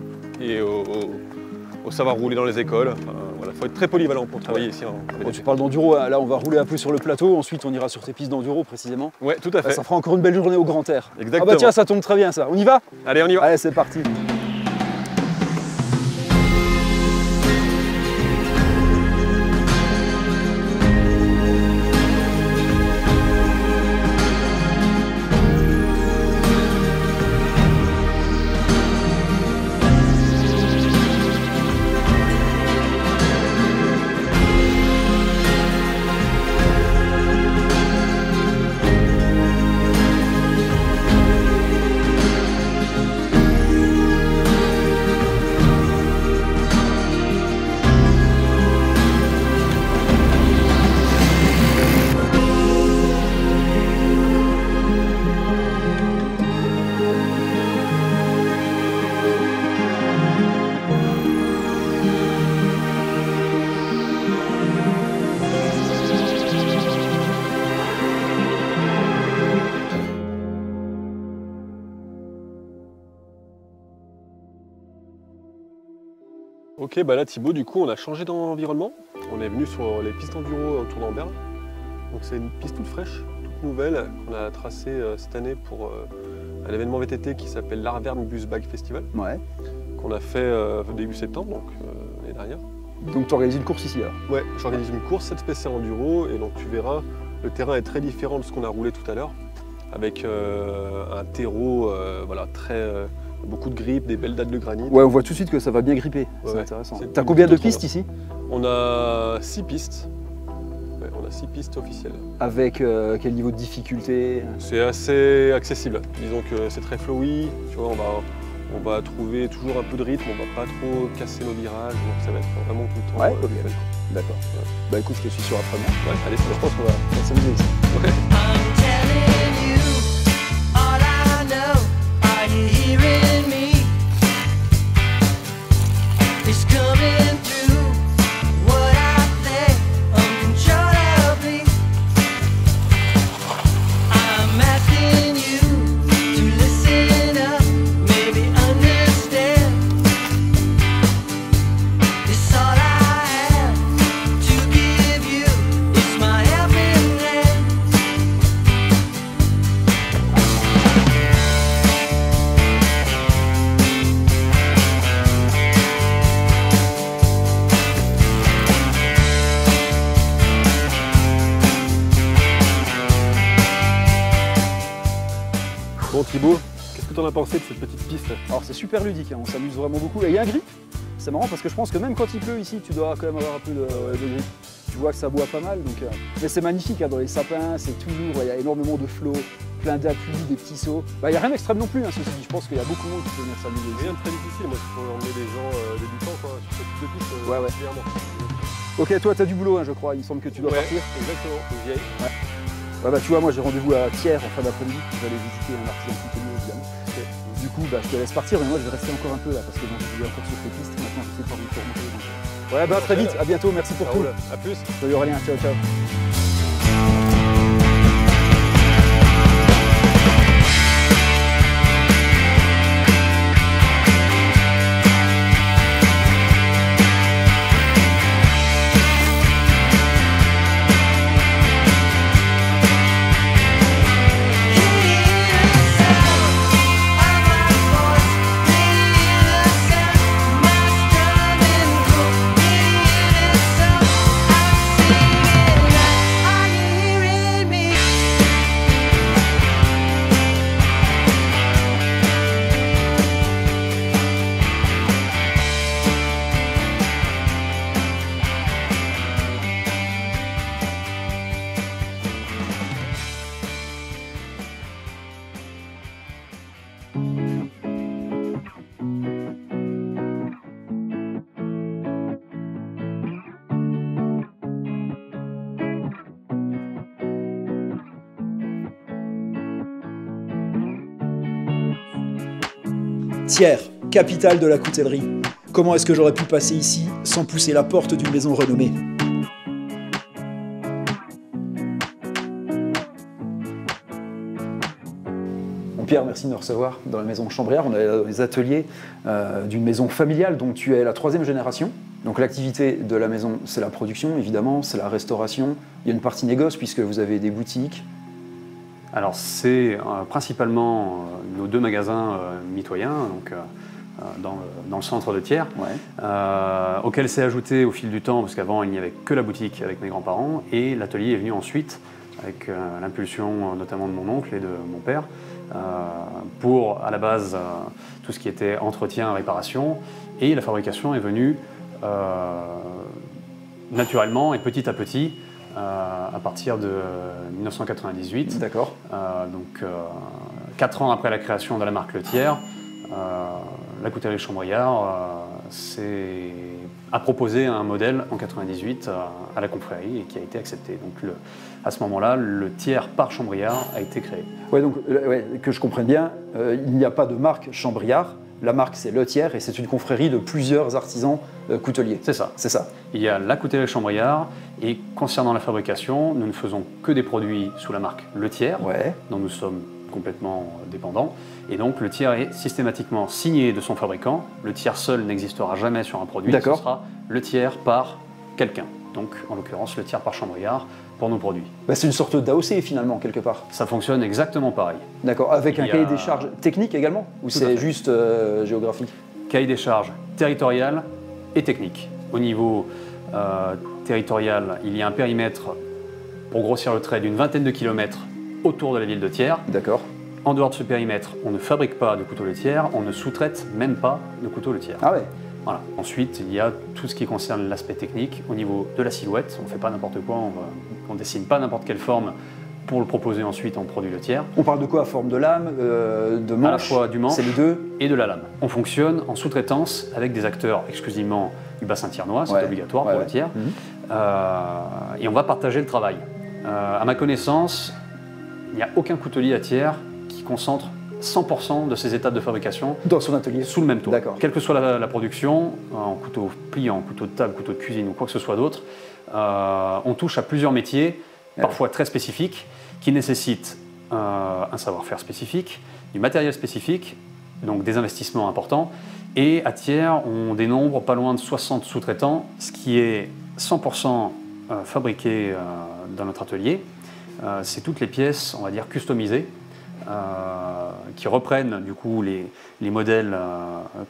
et au savoir rouler dans les écoles. Enfin, voilà, faut être très polyvalent pour travailler ici. Bon, tu parles d'enduro, là on va rouler un peu sur le plateau, ensuite on ira sur tes pistes d'enduro précisément. Ouais, tout à fait. Ça fera encore une belle journée au grand air. Exactement. Ah bah tiens, ça tombe très bien ça. On y va? Allez, on y va. Allez, c'est parti. Ok, bah là Thibaut, du coup on a changé d'environnement. On est venu sur les pistes enduro autour d'Ambert. Donc c'est une piste toute fraîche, toute nouvelle, qu'on a tracée cette année pour un événement VTT qui s'appelle l'Arverne Bus Bag Festival. Ouais. Qu'on a fait début septembre, donc l'année dernière. Donc tu organises une course ici alors? Ouais, j'organise une course 7 spéciales enduro et donc tu verras, le terrain est très différent de ce qu'on a roulé tout à l'heure, avec un terreau voilà, beaucoup de grippe, des belles dattes de granit. Ouais, on voit tout de suite que ça va bien gripper, c'est intéressant. T'as combien de pistes ici? On a 6 pistes. Ouais, on a 6 pistes officielles. Avec quel niveau de difficulté? C'est assez accessible. Disons que c'est très flowy. Tu vois, on va trouver toujours un peu de rythme, on va pas trop casser nos virages, donc ça va être vraiment tout le temps. Ouais, ok. D'accord. Ouais. Bah écoute, je te suis sur la première. Ouais, allez, je pense qu'on va s'amuser ici. Ouais. Bon Thibaut, qu'est-ce que tu en as pensé de cette petite piste? Alors c'est super ludique, hein, on s'amuse vraiment beaucoup. Et il y a un grip, c'est marrant parce que je pense que même quand il pleut ici, tu dois quand même avoir un peu de grip. Tu vois que ça boit pas mal, donc, mais c'est magnifique, hein, dans les sapins, c'est tout lourd, il y a énormément de flots, plein d'appuis, des petits sauts. Bah, il n'y a rien d'extrême non plus, hein, ceci dit. Je pense qu'il y a beaucoup de monde qui peut venir s'amuser. Rien de très difficile, moi je pourrais emmener des gens débutants quoi, sur ce type de piste. Ouais. Ok, toi tu as du boulot, hein, je crois, il me semble que tu dois partir. Exactement, vieille. Ouais. Ouais, bah tu vois, moi j'ai rendez-vous à Thiers en fin d'après-midi, je vais aller visiter un artisan pitonnier évidemment. Okay. Du coup, bah, je te laisse partir, mais moi je vais rester encore un peu là, parce que bon, je vais encore sur ces pistes, maintenant je sais pas où remonter. Donc... Ouais, bah à très vite, à bientôt, merci pour tout. À plus. Salut Aurélien, ciao, ciao. Thiers, capitale de la coutellerie. Comment est-ce que j'aurais pu passer ici sans pousser la porte d'une maison renommée? Pierre, merci de nous recevoir dans la maison Chambriard. On est dans les ateliers d'une maison familiale dont tu es la 3e génération. Donc l'activité de la maison, c'est la production, évidemment, c'est la restauration. Il y a une partie négoce puisque vous avez des boutiques. Alors c'est principalement nos 2 magasins mitoyens, donc, dans le centre de Thiers, auquel s'est ajouté au fil du temps, parce qu'avant il n'y avait que la boutique avec mes grands-parents, et l'atelier est venu ensuite avec l'impulsion notamment de mon oncle et de mon père, pour à la base tout ce qui était entretien, réparation, et la fabrication est venue naturellement et petit à petit à partir de 1998. D'accord. Donc 4 ans après la création de la marque Le Thiers, la coutellerie Chambriard a proposé un modèle en 98 à la confrérie et qui a été accepté. Donc à ce moment-là, le Thiers par Chambriard a été créé. Ouais, donc que je comprenne bien, il n'y a pas de marque Chambriard. La marque, c'est Le Thiers et c'est une confrérie de plusieurs artisans couteliers. C'est ça. C'est ça. Il y a la coutellerie Chambriard et concernant la fabrication, nous ne faisons que des produits sous la marque Le Thiers, dont nous sommes complètement dépendants. Et donc le Thiers est systématiquement signé de son fabricant. Le Thiers seul n'existera jamais sur un produit. Ce sera Le Thiers par quelqu'un. Donc en l'occurrence Le Thiers par Chambriard pour nos produits. Bah, c'est une sorte d'AOC finalement quelque part. Ça fonctionne exactement pareil. D'accord, avec un cahier des charges technique également? Ou c'est juste géographique? Cahier des charges territorial et technique. Au niveau territorial, il y a un périmètre, pour grossir le trait, d'une 20aine de kilomètres autour de la ville de Thiers. D'accord. En dehors de ce périmètre, on ne fabrique pas de couteaux Le Thiers, on ne sous-traite même pas de couteaux Le Thiers. Ah ouais. Voilà. Ensuite, il y a tout ce qui concerne l'aspect technique. Au niveau de la silhouette, on ne fait pas n'importe quoi, on ne dessine pas n'importe quelle forme pour le proposer ensuite en produit Le Thiers. On parle de quoi? Forme de lame, de manche? À la fois du manche, c'est les deux, et de la lame. On fonctionne en sous-traitance avec des acteurs exclusivement du bassin thiernois, c'est obligatoire pour Le Thiers. Et on va partager le travail. À ma connaissance, il n'y a aucun coutelier à Thiers qui concentre 100% de ses étapes de fabrication dans son atelier sous le même toit. D'accord. Quelle que soit la production, en couteau pliant, en couteau de table, couteau de cuisine ou quoi que ce soit d'autre, on touche à plusieurs métiers, parfois très spécifiques, qui nécessitent un savoir-faire spécifique, du matériel spécifique, donc des investissements importants. Et à Thiers, on dénombre pas loin de 60 sous-traitants, ce qui est 100% fabriqué dans notre atelier. C'est toutes les pièces, on va dire, customisées, qui reprennent du coup les modèles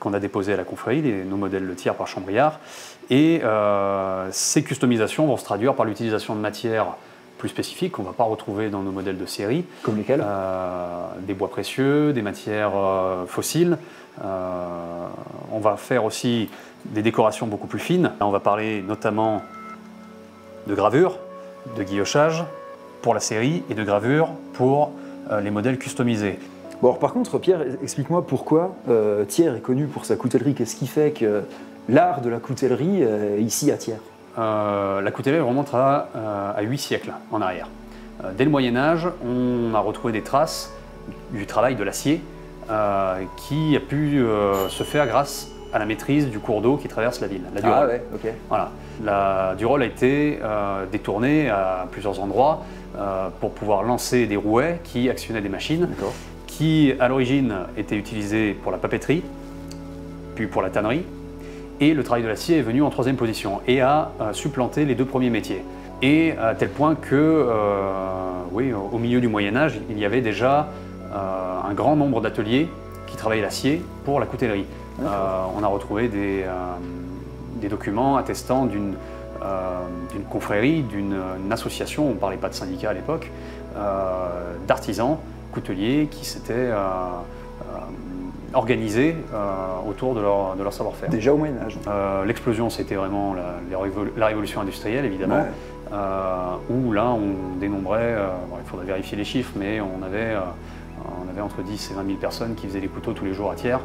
qu'on a déposés à la confrérie, nos modèles Le Thiers par Chambriard. Et ces customisations vont se traduire par l'utilisation de matières plus spécifiques qu'on ne va pas retrouver dans nos modèles de série. Comme lesquels? Des bois précieux, des matières fossiles. On va faire aussi des décorations beaucoup plus fines. On va parler notamment de gravure, de guillochage pour la série et de gravure pour les modèles customisés. Bon, alors, par contre, Pierre, explique-moi pourquoi Thiers est connu pour sa coutellerie. Qu'est-ce qui fait que l'art de la coutellerie est ici à Thiers? La coutellerie remonte à 8 siècles en arrière. Dès le Moyen-Âge, on a retrouvé des traces du travail de l'acier qui a pu se faire grâce à la maîtrise du cours d'eau qui traverse la ville, la Durolle. Ah ouais, ok. Voilà. La Durolle a été détournée à plusieurs endroits pour pouvoir lancer des rouets qui actionnaient des machines qui, à l'origine, étaient utilisées pour la papeterie, puis pour la tannerie. Et le travail de l'acier est venu en 3e position et a supplanté les 2 premiers métiers. Et à tel point que, oui, au milieu du Moyen-Âge, il y avait déjà un grand nombre d'ateliers qui travaillaient l'acier pour la coutellerie. On a retrouvé des documents attestant d'une confrérie, d'une association, on ne parlait pas de syndicat à l'époque, d'artisans couteliers qui s'étaient organisés autour de leur savoir-faire. Déjà au Moyen-Âge. L'explosion, c'était vraiment la révolution industrielle, évidemment, où là, on dénombrait, il faudrait vérifier les chiffres, mais on avait entre 10 et 20 000 personnes qui faisaient des couteaux tous les jours à Thiers.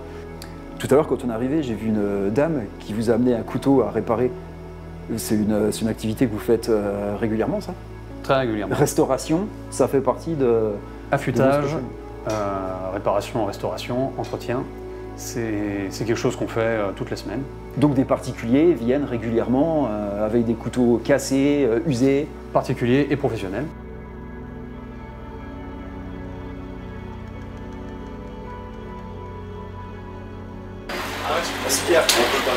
Tout à l'heure, quand on est arrivé, j'ai vu une dame qui vous a amené un couteau à réparer. C'est une activité que vous faites régulièrement, ça? Très régulièrement. Restauration, ça fait partie de... Affûtage, réparation, restauration, entretien. C'est quelque chose qu'on fait toutes les semaines. Donc des particuliers viennent régulièrement avec des couteaux cassés, usés. Particuliers et professionnels. Merci Pierre,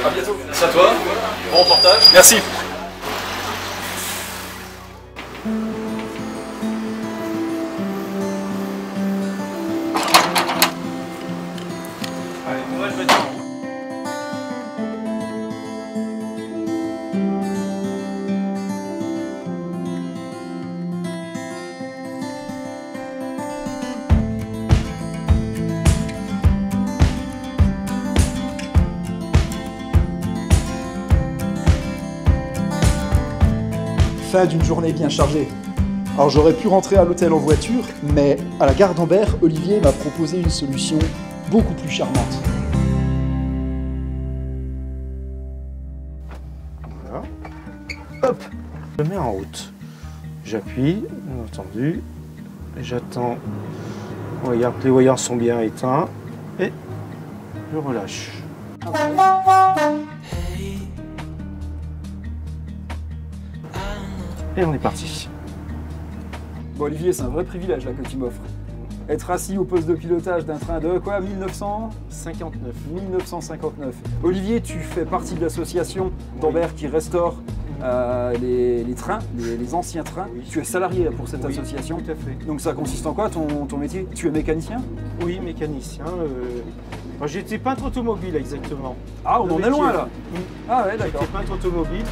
à bientôt. Merci à toi, bon reportage. Merci. Fin d'une journée bien chargée. Alors j'aurais pu rentrer à l'hôtel en voiture, mais à la gare d'Ambert, Olivier m'a proposé une solution beaucoup plus charmante. Voilà. Hop, je le mets en route. J'appuie, bien entendu. J'attends. Regarde, les voyants sont bien éteints. Et je relâche. Et on est parti. Bon Olivier, c'est un vrai privilège là que tu m'offres. Être assis au poste de pilotage d'un train de quoi, 1959. 1959. Olivier, tu fais partie de l'association d'Ambert qui restaure les trains, les anciens trains. Oui. Tu es salarié là, pour cette association. Tout à fait. Donc ça consiste en quoi ton métier? Tu es mécanicien? Oui, mécanicien. J'étais peintre automobile exactement. Ah, on en est loin là. Ah ouais, d'accord. J'étais peintre automobile.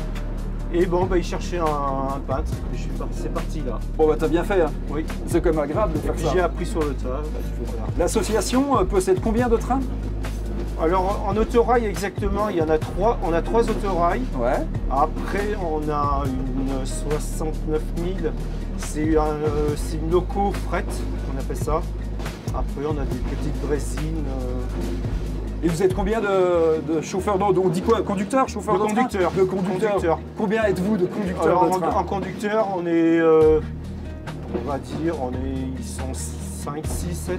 Et bon, il cherchait un peintre, et c'est parti là. Bon bah t'as bien fait, hein. Oui. C'est quand même agréable de faire ça. J'ai appris sur le tas. Voilà. L'association possède combien de trains? Alors en autorail exactement, il y en a 3. On a 3 autorails. Ouais. Après, on a une 69 000. C'est une loco fret, on appelle ça. Après, on a des petites dressines. Et vous êtes combien de chauffeurs? On dit quoi? Conducteurs? Chauffeurs de conducteurs. De conducteurs. Combien êtes-vous de conducteurs? Alors, de train en conducteur, on est, on va dire, ils sont 5, 6, 7.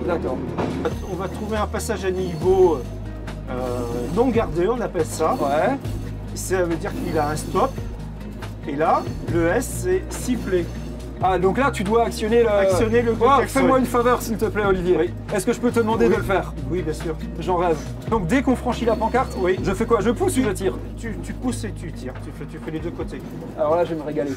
D'accord. On va trouver un passage à niveau non gardé, on appelle ça. Ouais. Ça veut dire qu'il a un stop. Et là, le S, c'est siffler. Ah, donc là, tu dois actionner le klaxon. Fais-moi une faveur, s'il te plaît, Olivier. Oui. Est-ce que je peux te demander de le faire? Oui, bien sûr. J'en rêve. Donc, dès qu'on franchit la pancarte, je fais quoi? Je pousse ou je tire? Tu pousses et tu tires. Tu fais les deux côtés. Alors là, je vais me régaler.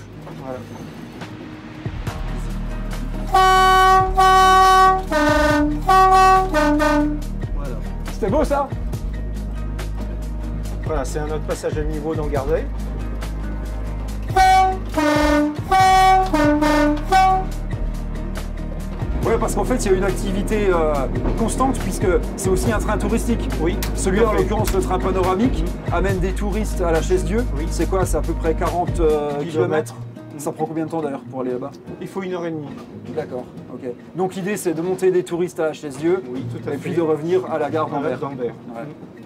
Voilà. C'était beau, ça? Voilà, c'est un autre passage à niveau non gardé. Ouais, parce qu'en fait, il y a une activité constante puisque c'est aussi un train touristique. Oui. Celui-là, en l'occurrence, le train panoramique, amène des touristes à la Chaise-Dieu. Oui. C'est quoi? C'est à peu près 40 km. Ça prend combien de temps d'ailleurs pour aller là-bas? Il faut 1h30. D'accord, ok. Donc l'idée, c'est de monter des touristes à la Chaise-Dieu et puis de revenir à la gare d'Ambert. Ouais.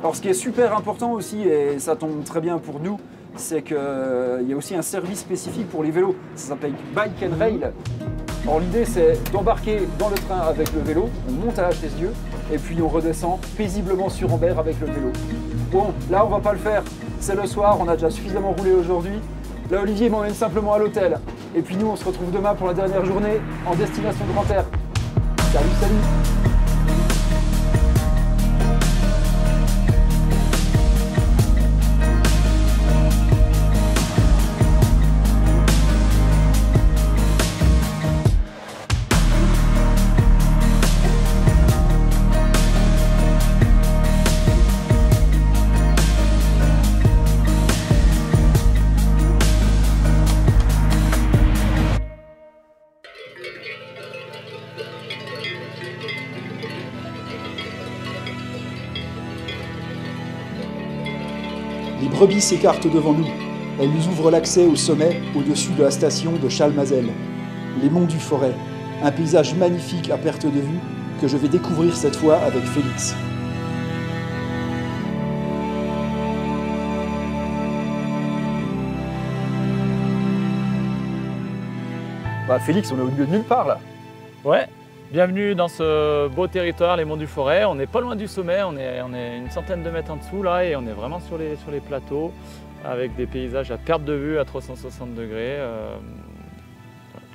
Alors ce qui est super important aussi, et ça tombe très bien pour nous, c'est qu'il y a aussi un service spécifique pour les vélos. Ça s'appelle Bike and Rail. Alors l'idée, c'est d'embarquer dans le train avec le vélo, on monte à la Chaise-Dieu et puis on redescend paisiblement sur Ambert avec le vélo. Bon, là on va pas le faire, c'est le soir, on a déjà suffisamment roulé aujourd'hui. Là, Olivier m'emmène simplement à l'hôtel. Et puis nous, on se retrouve demain pour la dernière journée en destination Grand Air. Salut, salut! Les brebis s'écartent devant nous. Elles nous ouvrent l'accès au sommet, au-dessus de la station de Chalmazel. Les monts du Forêt, un paysage magnifique à perte de vue que je vais découvrir cette fois avec Félix. Bah Félix, on est au milieu de nulle part là. Ouais, Bienvenue dans ce beau territoire, les Monts du Forêt. On n'est pas loin du sommet, on est une centaine de mètres en dessous là et on est vraiment sur les plateaux avec des paysages à perte de vue à 360 degrés.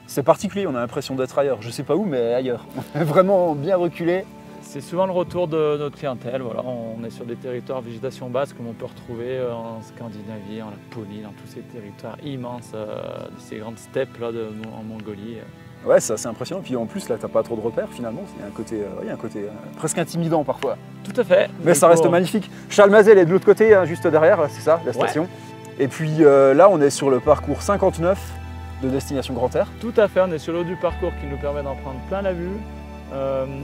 C'est particulier, on a l'impression d'être ailleurs. Je ne sais pas où, mais ailleurs. Vraiment bien reculé. C'est souvent le retour de notre clientèle. Voilà, on est sur des territoires végétation basse comme on peut retrouver en Scandinavie, en Laponie, dans tous ces territoires immenses, ces grandes steppes là, en Mongolie. Ouais, c'est assez impressionnant. Puis en plus, là, t'as pas trop de repères finalement. Il y a un côté presque intimidant parfois. Tout à fait. Mais ça reste magnifique. Charles Mazel est de l'autre côté, hein, juste derrière, c'est ça, la station. Et puis là, on est sur le parcours 59 de Destination Grand Air. Tout à fait, on est sur le haut du parcours qui nous permet d'en prendre plein la vue.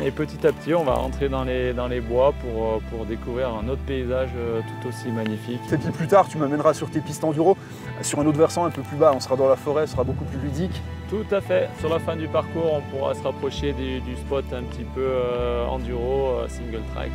Et petit à petit, on va rentrer dans les bois pour découvrir un autre paysage tout aussi magnifique. Et puis plus tard, tu m'amèneras sur tes pistes enduro, sur un autre versant un peu plus bas. On sera dans la forêt, ce sera beaucoup plus ludique. Tout à fait. Sur la fin du parcours, on pourra se rapprocher du spot un petit peu enduro, single track.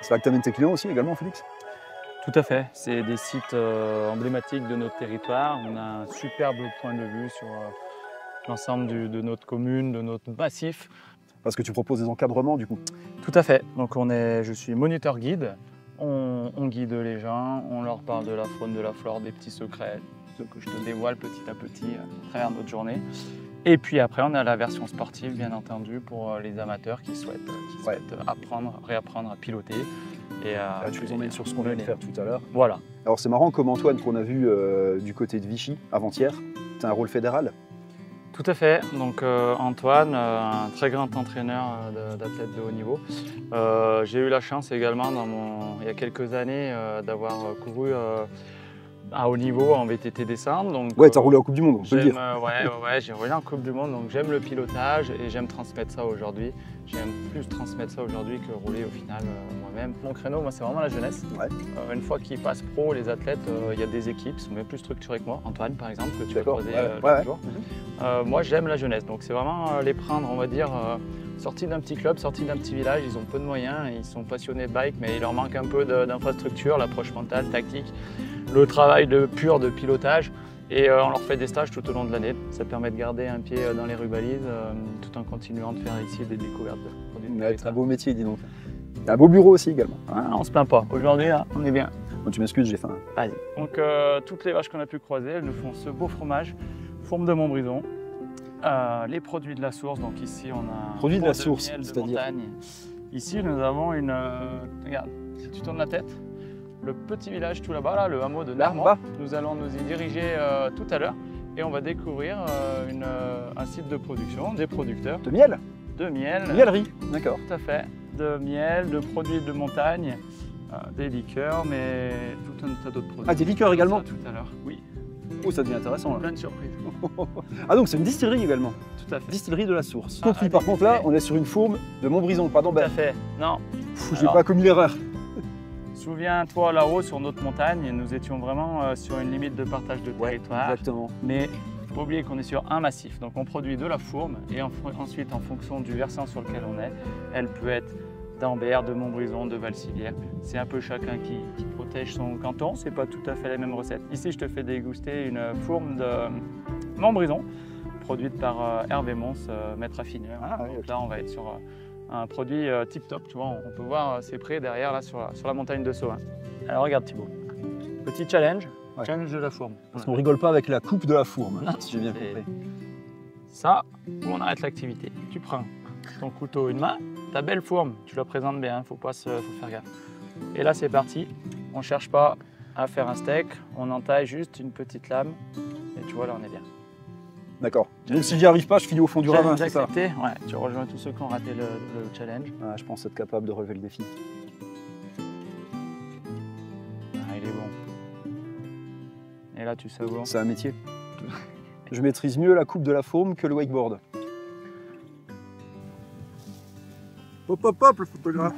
C'est là que tu amènes tes clients aussi également, Félix? Tout à fait, c'est des sites emblématiques de notre territoire. On a un superbe point de vue sur l'ensemble de notre commune, de notre massif. Parce que tu proposes des encadrements du coup? Tout à fait, donc je suis moniteur guide. On guide les gens, on leur parle de la faune, de la flore, des petits secrets, ce que je te dévoile petit à petit à travers notre journée. Et puis après, on a la version sportive, bien entendu, pour les amateurs qui souhaitent apprendre, réapprendre à piloter. Et là, tu nous emmènes sur ce qu'on vient de faire tout à l'heure. Voilà. Alors c'est marrant comme Antoine qu'on a vu du côté de Vichy avant-hier, tu as un rôle fédéral? Tout à fait. Donc Antoine, un très grand entraîneur d'athlètes de haut niveau. J'ai eu la chance également, il y a quelques années, d'avoir couru à haut niveau en VTT descente. Donc, ouais, tu as roulé en Coupe du Monde, on peut le dire. Ouais, j'ai roulé en Coupe du Monde, donc j'aime le pilotage et j'aime transmettre ça aujourd'hui. J'aime plus transmettre ça aujourd'hui que rouler au final moi-même. Mon créneau, moi, c'est vraiment la jeunesse. Ouais. Une fois qu'ils passent pro, les athlètes, il y a des équipes qui sont bien plus structurées que moi. Antoine, par exemple, que tu as croisé l'autre jour. Moi, j'aime la jeunesse, donc c'est vraiment les prendre, on va dire, sortis d'un petit club, sortis d'un petit village. Ils ont peu de moyens, ils sont passionnés de bike, mais il leur manque un peu d'infrastructure, l'approche mentale, tactique, le travail pur de pilotage. Et on leur fait des stages tout au long de l'année. Ça permet de garder un pied dans les rubalises tout en continuant de faire ici des découvertes de produits. C'est un beau métier, dis donc. Un beau bureau aussi également. Ah, on se plaint pas. Aujourd'hui, là, on est bien. Bon, tu m'excuses, j'ai faim. Vas-y. Donc toutes les vaches qu'on a pu croiser, elles nous font ce beau fromage, fourme de Montbrison. Les produits de la source, donc ici on a un produit de la source, miel de c'est-à-dire montagne. Ici nous avons une... regarde, si tu tournes la tête, le petit village tout là-bas, là, le hameau de Narmont. Nous allons nous y diriger tout à l'heure et on va découvrir un site de production, des producteurs. De miel? De miel. Mielerie, d'accord. Tout à fait. De miel, de produits de montagne, des liqueurs, mais tout un tas d'autres produits. Ah, des liqueurs également? Tout à l'heure, oui. Oh, ça devient intéressant là. Plein de surprises. Ah, donc c'est une distillerie également? Tout à fait. Distillerie de la source. Compris, par contre là, on est sur une fourme de Montbrison, pardon. Tout à fait. Non. J'ai pas commis l'erreur. Souviens-toi là-haut sur notre montagne, nous étions vraiment sur une limite de partage de territoire. Exactement. Mais il faut pas oublier qu'on est sur un massif. Donc on produit de la fourme et ensuite en fonction du versant sur lequel on est, elle peut être d'Ambert, de Montbrison, de Valcivière. C'est un peu chacun qui protège son canton, c'est pas tout à fait la même recette. Ici je te fais déguster une fourme de Montbrison, produite par Hervé Mons, maître affineur. Donc là on va être sur un produit tip top, tu vois, on peut voir c'est près derrière là sur la montagne de Sauvin. Alors regarde Thibaut, petit challenge, challenge de la fourme. Parce qu'on rigole pas avec la coupe de la fourme, si j'ai bien compris. Ça, où on arrête l'activité. Tu prends ton couteau une main, ta belle fourme, tu la présentes bien, faut faire gaffe. Et là c'est parti, on cherche pas à faire un steak, on entaille juste une petite lame et tu vois là on est bien. D'accord. Donc si j'y arrive pas, je finis au fond du ravin, c'est ça? Ouais, tu rejoins tous ceux qui ont raté le challenge. Ah, je pense être capable de relever le défi. Ah, il est bon. Et là tu savoures. C'est un métier. Je maîtrise mieux la coupe de la fourme que le wakeboard. Hop hop hop le photographe.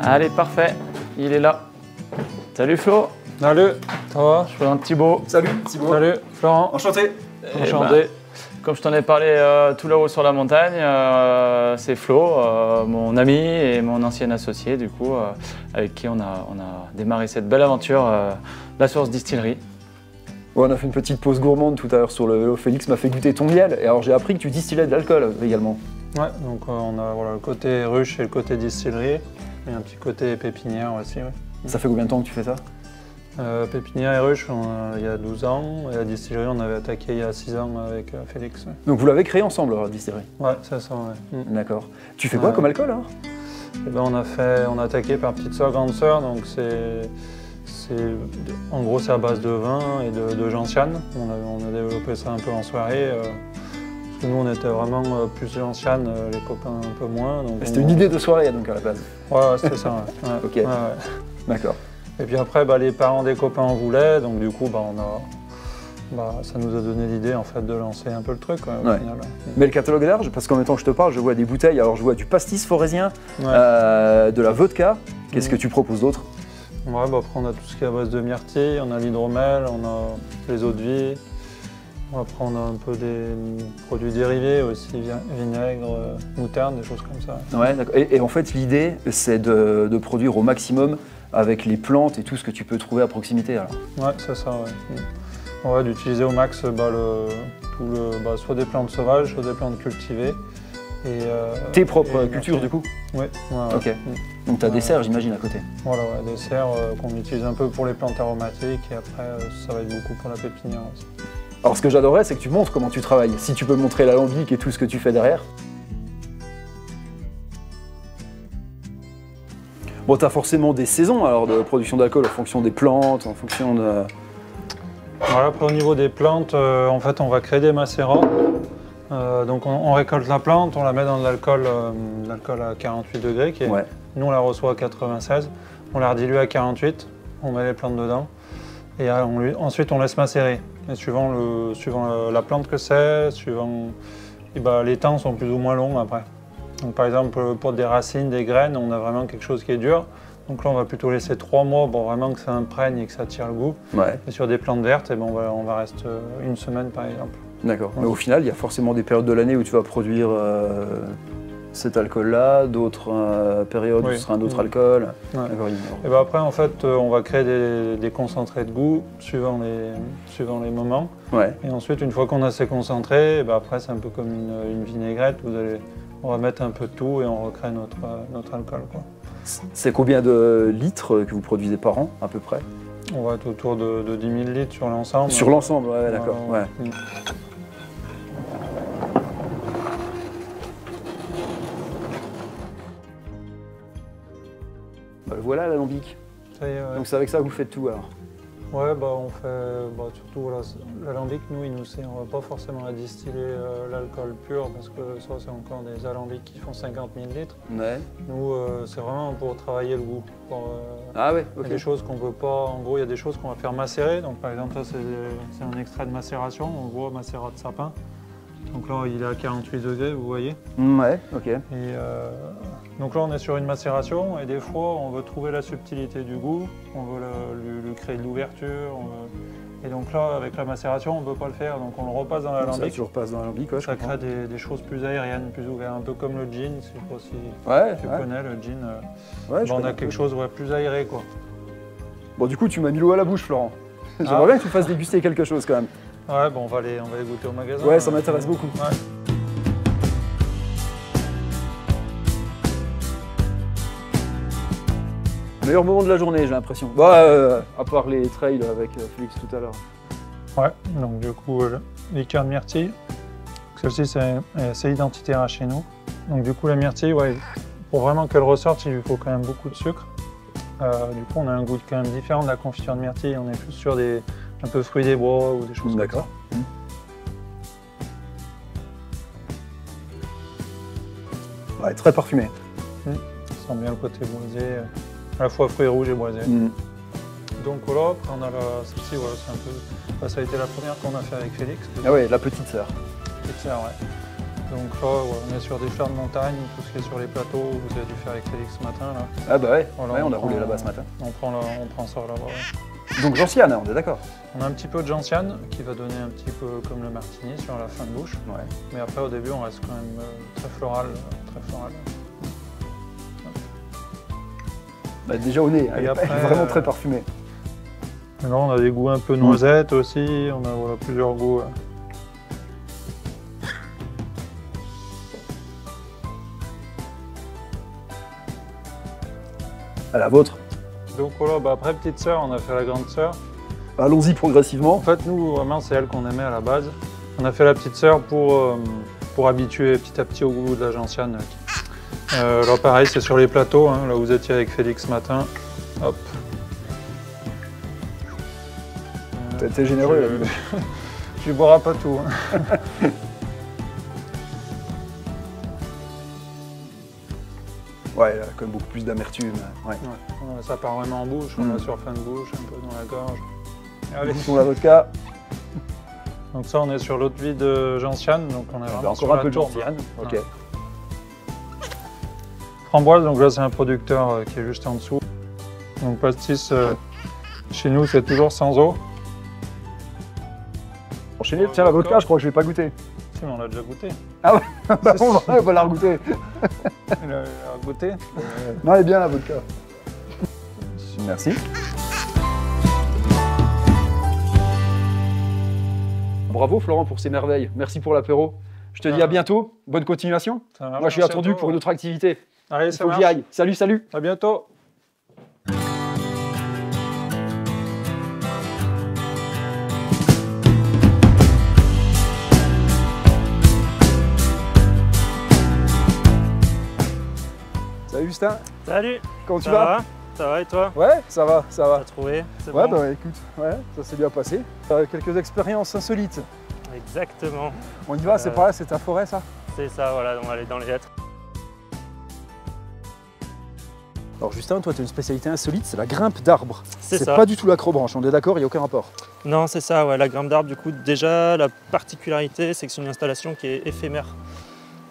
Allez, parfait, il est là. Salut Flo. Salut, ça va? Je présente Thibaut. Salut Thibaut. Salut Florent. Enchanté. Enchanté. Comme je t'en ai parlé tout là-haut sur la montagne, c'est Flo, mon ami et mon ancien associé du coup, avec qui on a démarré cette belle aventure, la Source Distillerie. Ouais, on a fait une petite pause gourmande tout à l'heure sur le vélo. Félix m'a fait goûter ton miel et alors j'ai appris que tu distillais de l'alcool également. Ouais, donc on a voilà, le côté ruche et le côté distillerie et un petit côté pépinière aussi. Ouais. Ça fait combien de temps que tu fais ça? Pépinière et ruche, il y a 12 ans, et la distillerie, on avait attaqué il y a 6 ans avec Félix. Ouais. Donc vous l'avez créé ensemble, la distillerie? Ouais, c'est ça, ouais. D'accord. Tu fais quoi comme alcool alors? Eh ben, on a attaqué par petite sœur, grande sœur, donc en gros c'est à base de vin et de gentiane. On a développé ça un peu en soirée. Parce que nous on était vraiment plus gentiane, les copains un peu moins. C'était une idée de soirée donc à la base? Ouais, c'était ça, ouais. Ouais. Ok, ouais. D'accord. Et puis après, les parents des copains en voulaient, donc du coup, ça nous a donné l'idée en fait de lancer un peu le truc. Au final. Mais le catalogue est large, parce qu'en même temps que je te parle, je vois des bouteilles. Alors je vois du pastis forésien, de la vodka. Qu'est-ce que tu proposes d'autre? Ouais, après on a tout ce qui est à base de myrtille, on a l'hydromel, on a les eaux de vie. Après on a un peu des produits dérivés aussi, vinaigre, moutarde, des choses comme ça. Ouais, d'accord. Et en fait l'idée c'est de produire au maximum avec les plantes et tout ce que tu peux trouver à proximité alors. Ouais, c'est ça, ouais. Ouais, d'utiliser au max tous soit des plantes sauvages, soit des plantes cultivées. Tes propres cultures du coup? Oui. Ok. Donc tu as des serres j'imagine à côté? Voilà, des serres qu'on utilise un peu pour les plantes aromatiques et après ça va être beaucoup pour la pépinière aussi. Alors ce que j'adorerais c'est que tu montres comment tu travailles. Si tu peux montrer l'alambic et tout ce que tu fais derrière. Bon, tu as forcément des saisons alors de production d'alcool en fonction des plantes, en fonction de... Voilà, après au niveau des plantes, en fait on va créer des macérats. Donc on récolte la plante, on la met dans de l'alcool à 48 degrés, nous on la reçoit à 96, on la redilue à 48, on met les plantes dedans et ensuite on laisse macérer. Et suivant la plante que c'est, les temps sont plus ou moins longs après. Donc par exemple pour des racines, des graines, on a vraiment quelque chose qui est dur. Donc là on va plutôt laisser 3 mois pour vraiment que ça imprègne et que ça tire le goût. Et sur des plantes vertes, on va rester 1 semaine par exemple. D'accord, mais au final il y a forcément des périodes de l'année où tu vas produire cet alcool-là, d'autres périodes où ce sera un autre alcool. Et après en fait on va créer des concentrés de goût suivant les moments. Et ensuite une fois qu'on a ces concentrés, après c'est un peu comme une vinaigrette, on va mettre un peu de tout et on recrée notre alcool. C'est combien de litres que vous produisez par an à peu près? On va être autour de 10 000 litres sur l'ensemble. Sur l'ensemble, ouais, d'accord. Voilà l'alambic. Donc c'est avec ça que vous faites tout alors? Ouais, on fait surtout l'alambic, nous il nous sert pas forcément à distiller l'alcool pur parce que ça c'est encore des alambics qui font 50 000 litres. Nous c'est vraiment pour travailler le goût. Il y a des choses qu'on peut pas, en gros il y a des choses qu'on va faire macérer. Donc par exemple ça c'est un extrait de macération, en gros macérat de sapin. Donc là il est à 48 degrés, vous voyez. Et donc là on est sur une macération et des fois on veut trouver la subtilité du goût, on veut lui créer de l'ouverture. Et donc là avec la macération on ne peut pas le faire, donc on le repasse dans l'alambic. Tu repasses dans l'alambic, ça crée des choses plus aériennes, plus ouvertes, un peu comme le gin, je sais pas si tu connais le gin. On a quelque chose plus aéré quoi. Bon du coup tu m'as mis l'eau à la bouche Florent. J'aimerais bien que tu fasses déguster quelque chose quand même. Ouais, on va les goûter au magasin. Ouais, ça m'intéresse beaucoup. Meilleur moment de la journée, j'ai l'impression. À part les trails avec Félix tout à l'heure. Ouais, donc du coup, liqueur de myrtille. Celle-ci, c'est identitaire chez nous. Donc du coup, la myrtille, pour vraiment qu'elle ressorte, il lui faut quand même beaucoup de sucre. Du coup, on a un goût quand même différent de la confiture de myrtille. On est plus sur un peu fruits des bois ou des choses comme ça. Ouais, très parfumé. Ça sent bien le côté boisé, à la fois fruits rouges et boisés. Donc voilà, après on a celle-ci, c'est un peu... ça a été la première qu'on a fait avec Félix. Ah ouais, la petite sœur. Petite sœur, ouais. Donc là, on est sur des fleurs de montagne, tout ce qui est sur les plateaux, vous avez dû faire avec Félix ce matin. Là. Ah bah ouais, on a roulé là-bas ce matin. On prend ça là-bas. Donc gentiane, on est d'accord? On a un petit peu de gentiane qui va donner un petit peu comme le martini sur la fin de bouche. Mais après au début on reste quand même très floral. Déjà au nez, elle est vraiment très parfumée. Maintenant on a des goûts un peu noisettes aussi, on a plusieurs goûts. À la vôtre. Donc voilà, après petite sœur, on a fait la grande sœur. Allons-y progressivement. En fait, nous, vraiment, c'est elle qu'on aimait à la base. On a fait la petite sœur pour habituer petit à petit au goût de la gentiane. Là, pareil, c'est sur les plateaux, là où vous étiez avec Félix ce matin. Hop. T'es généreux. Tu boiras pas tout. Ouais, il a quand même beaucoup plus d'amertume. Ça part vraiment en bouche, on a sur fin de bouche, un peu dans la gorge. Allez. Pour la vodka. Donc ça, on est sur l'eau de vie de gentiane, donc on a encore un peu de gentiane. Ok. Framboise, donc là c'est un producteur qui est juste en dessous. Donc pastis, chez nous c'est toujours sans eau. Enchaîner, tiens la vodka, je crois que je vais pas goûter. Si, mais on l'a déjà goûté. Ah ouais, bah on va la regoûter. Elle a goûté. Non, elle est bien la vodka. Merci. Bravo Florent pour ces merveilles. Merci pour l'apéro. Je te dis à bientôt. Bonne continuation. Moi, je suis attendu pour une autre activité. Allez, il faut que j'y aille. Salut, salut. À bientôt. Salut Justin. Salut. Comment tu vas? Ça va et toi? Ouais, ça va, ça va. T'as trouvé? C'est Ouais, bon. bah écoute, ouais, ça s'est bien passé. Quelques expériences insolites. Exactement. On y va, c'est pas là, c'est ta forêt ça? C'est ça, voilà, on va aller dans les hêtres. Alors Justin, toi tu as une spécialité insolite, c'est la grimpe d'arbres. C'est C'est ça. pas du tout l'acrobranche, on est d'accord, il n'y a aucun rapport. Non, c'est ça, ouais, la grimpe d'arbre, du coup, déjà, la particularité, c'est que c'est une installation qui est éphémère.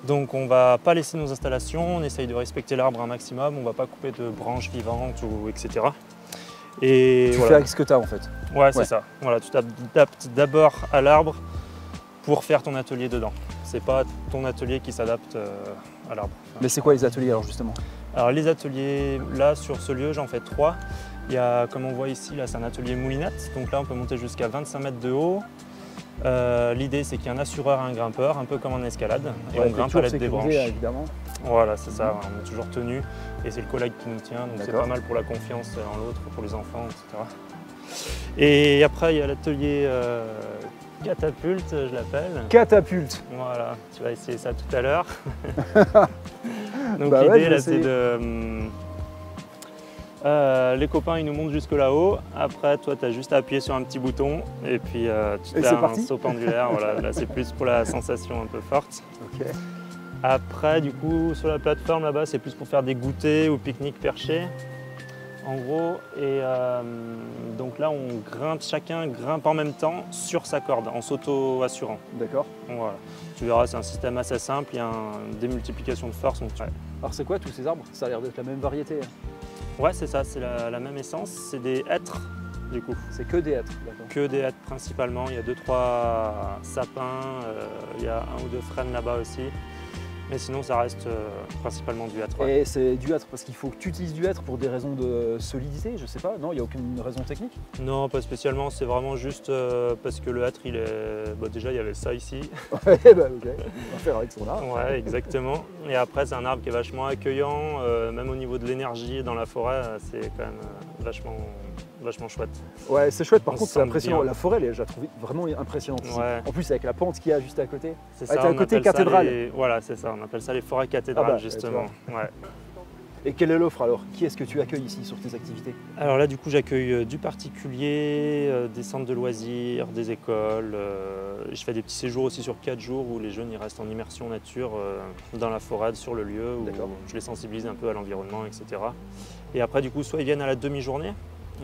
Donc on va pas laisser nos installations, on essaye de respecter l'arbre un maximum, on va pas couper de branches vivantes ou etc. Et Tu voilà. fais avec ce que tu as en fait. Ouais, c'est ça. Voilà, tu t'adaptes d'abord à l'arbre pour faire ton atelier dedans. C'est pas ton atelier qui s'adapte à l'arbre. Mais c'est quoi les ateliers alors justement? Alors les ateliers, là sur ce lieu, j'en fais 3. Il y a, comme on voit ici, là c'est un atelier moulinette. Donc là on peut monter jusqu'à 25 mètres de haut. L'idée c'est qu'il y a un assureur et un grimpeur, un peu comme en escalade. Et Ouais, on grimpe à l'aide des branches. Évidemment. Voilà, c'est ça, on est toujours tenu. Et c'est le collègue qui nous tient, donc c'est D'accord. pas mal pour la confiance en l'autre, pour les enfants, etc. Et après il y a l'atelier catapulte, je l'appelle. Catapulte. Voilà, tu vas essayer ça tout à l'heure. Donc Bah ouais, l'idée je vais là c'est essayer. de... les copains ils nous montent jusque là-haut, après toi tu as juste à appuyer sur un petit bouton et puis tu te Et fais c'est un parti. saut pendulaire, voilà, là c'est plus pour la sensation un peu forte. Ok. Après du coup sur la plateforme là-bas c'est plus pour faire des goûters ou pique-nique perché en gros, et donc là on grimpe, chacun grimpe en même temps sur sa corde en s'auto-assurant. D'accord. Voilà. Tu verras, c'est un système assez simple, il y a une démultiplication de force. Donc, Alors c'est quoi tous ces arbres? Ça a l'air d'être la même variété. ouais, c'est ça, c'est la même essence, c'est des hêtres du coup. C'est que des hêtres, d'accord. Que des hêtres principalement, il y a 2-3 sapins, il y a 1 ou 2 frênes là-bas aussi. Mais sinon ça reste principalement du hêtre. Ouais. Et c'est du hêtre parce qu'il faut que tu utilises du hêtre pour des raisons de solidité, je sais pas, non, il n'y a aucune raison technique? Non, pas spécialement, c'est vraiment juste parce que le hêtre il est... Bon, déjà il y avait ça ici. Ouais, bah ok, on va faire avec son arbre. Ouais, exactement. Et après c'est un arbre qui est vachement accueillant, même au niveau de l'énergie dans la forêt, c'est quand même vachement chouette. Ouais, c'est chouette, par On contre se c'est sent impressionnant. bien. La forêt, je la trouve vraiment impressionnante ici. Ouais. En plus avec la pente qu'il y a juste à côté. C'est Ah, ça, t'as on le côté appelle ça cathédrale. Voilà, c'est ça, on appelle ça les forêts cathédrales Ah bah, justement. Ouais. Et quelle est l'offre alors? Qui est-ce que tu accueilles ici sur tes activités? Alors là, du coup, j'accueille du particulier, des centres de loisirs, des écoles. Je fais des petits séjours aussi sur 4 jours où les jeunes ils restent en immersion nature dans la forêt, sur le lieu, où je les sensibilise un peu à l'environnement, etc. Et après, du coup, soit ils viennent à la demi-journée,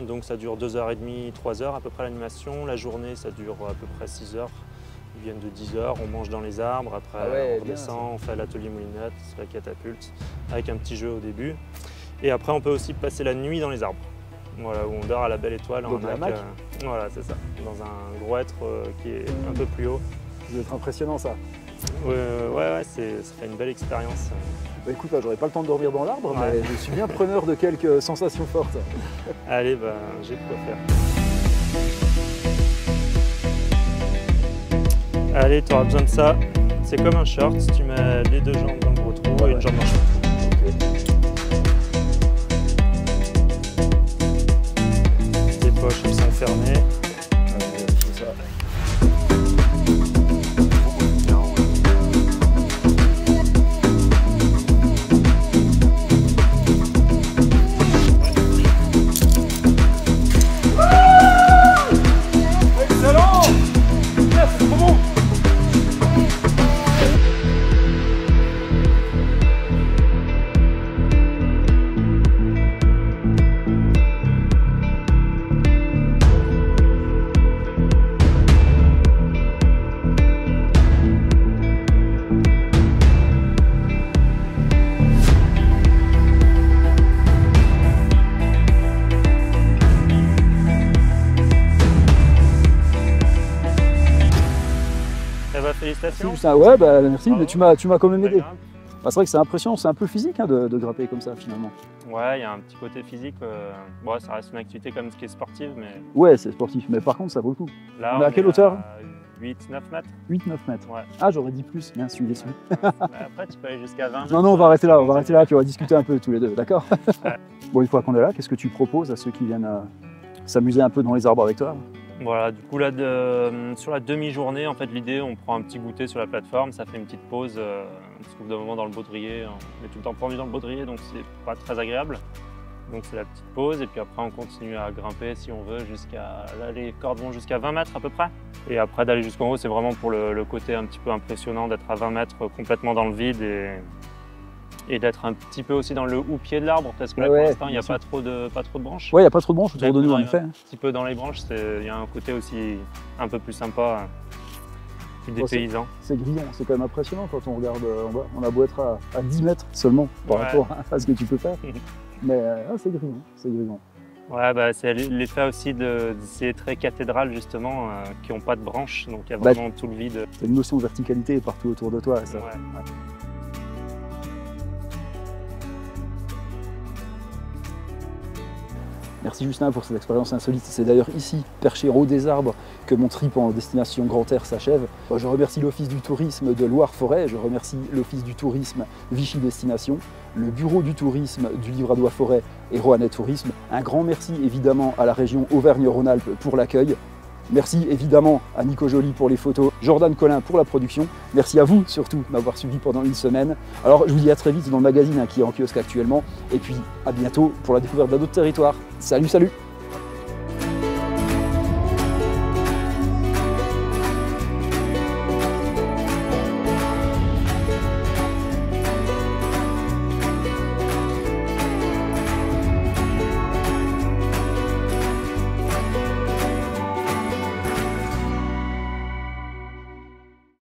donc ça dure 2h30, 3h à peu près l'animation. La journée, ça dure à peu près 6h. Ils viennent de 10h, on mange dans les arbres, après Ah ouais, on bien, redescend, ça. on fait l'atelier moulinette, la catapulte, avec un petit jeu au début. Et après, on peut aussi passer la nuit dans les arbres. Voilà, où on dort à la belle étoile Donc en la hamac. hamac. Voilà, c'est ça. Dans un gros hêtre qui est un peu plus haut. Ça doit être impressionnant ça. Ouais, ça fait une belle expérience. Bah écoute, j'aurais pas le temps de dormir dans l'arbre, Ouais. mais je suis bien preneur de quelques sensations fortes. Allez, bah, j'ai de quoi faire. Allez, tu auras besoin de ça. C'est comme un short, tu mets les 2 jambes dans le gros trou et une jambe dans le short. Les poches, elles sont fermées. C'est ça. Excellent! Yes, c'est trop bon! Eh bah, félicitations. Ouais, bah merci, mais tu m'as quand même Belle aidé. grimpe. Bah, c'est vrai que c'est impressionnant, c'est un peu physique hein, de grimper comme ça finalement. Ouais, il y a un petit côté physique. Bon, ça reste une activité comme ce qui est sportive, mais Ouais, c'est sportif, mais par contre ça vaut le coup. là, On est à quelle hauteur? 8-9 mètres. 8-9 mètres. Ouais. Ah, j'aurais dit plus, bien, je suis déçu. Après, tu peux aller jusqu'à 20 mètres. Non, on va arrêter là, puis on va discuter un peu tous les deux, d'accord? Bon, une fois qu'on est là, qu'est-ce que tu proposes à ceux qui viennent s'amuser un peu dans les arbres avec toi? Voilà, du coup, là, sur la demi-journée, en fait, l'idée, on prend un petit goûter sur la plateforme, ça fait une petite pause, on se trouve d'un moment dans le baudrier, on est tout le temps pendu dans le baudrier, donc c'est pas très agréable. Donc c'est la petite pause, et puis après, on continue à grimper si on veut, jusqu'à, là, les cordes vont jusqu'à 20 mètres à peu près. Et après, d'aller jusqu'en haut, c'est vraiment pour le côté un petit peu impressionnant d'être à 20 mètres complètement dans le vide et d'être un petit peu aussi dans le houppier de l'arbre, parce que là, pour l'instant, il n'y a pas trop de branches. Oui, il n'y a pas trop de branches autour de nous, en effet. Un petit peu dans les branches, il y a un côté aussi un peu plus sympa, plus dépaysant. C'est grillant, c'est quand même impressionnant quand on regarde en bas. On a beau être à 10 mètres seulement par rapport à ce que tu peux faire. Mais c'est grillant, c'est grillant. Ouais, bah, c'est l'effet aussi de ces traits cathédrales, justement, qui n'ont pas de branches, donc il y a vraiment tout le vide. C'est une notion de verticalité partout autour de toi, ça. Ouais. Merci Justin pour cette expérience insolite. C'est d'ailleurs ici, perché en haut des arbres, que mon trip en destination Grand Air s'achève. Je remercie l'Office du tourisme de Loire-Forêt, je remercie l'Office du tourisme Vichy Destination, le Bureau du tourisme du Livradois-Forêt et Roannet Tourisme. Un grand merci évidemment à la région Auvergne-Rhône-Alpes pour l'accueil. Merci évidemment à Nico Joly pour les photos, Jordan Collin pour la production. Merci à vous surtout de m'avoir suivi pendant une semaine. Alors je vous dis à très vite dans le magazine qui est en kiosque actuellement. Et puis à bientôt pour la découverte d'un autre territoire. Salut, salut!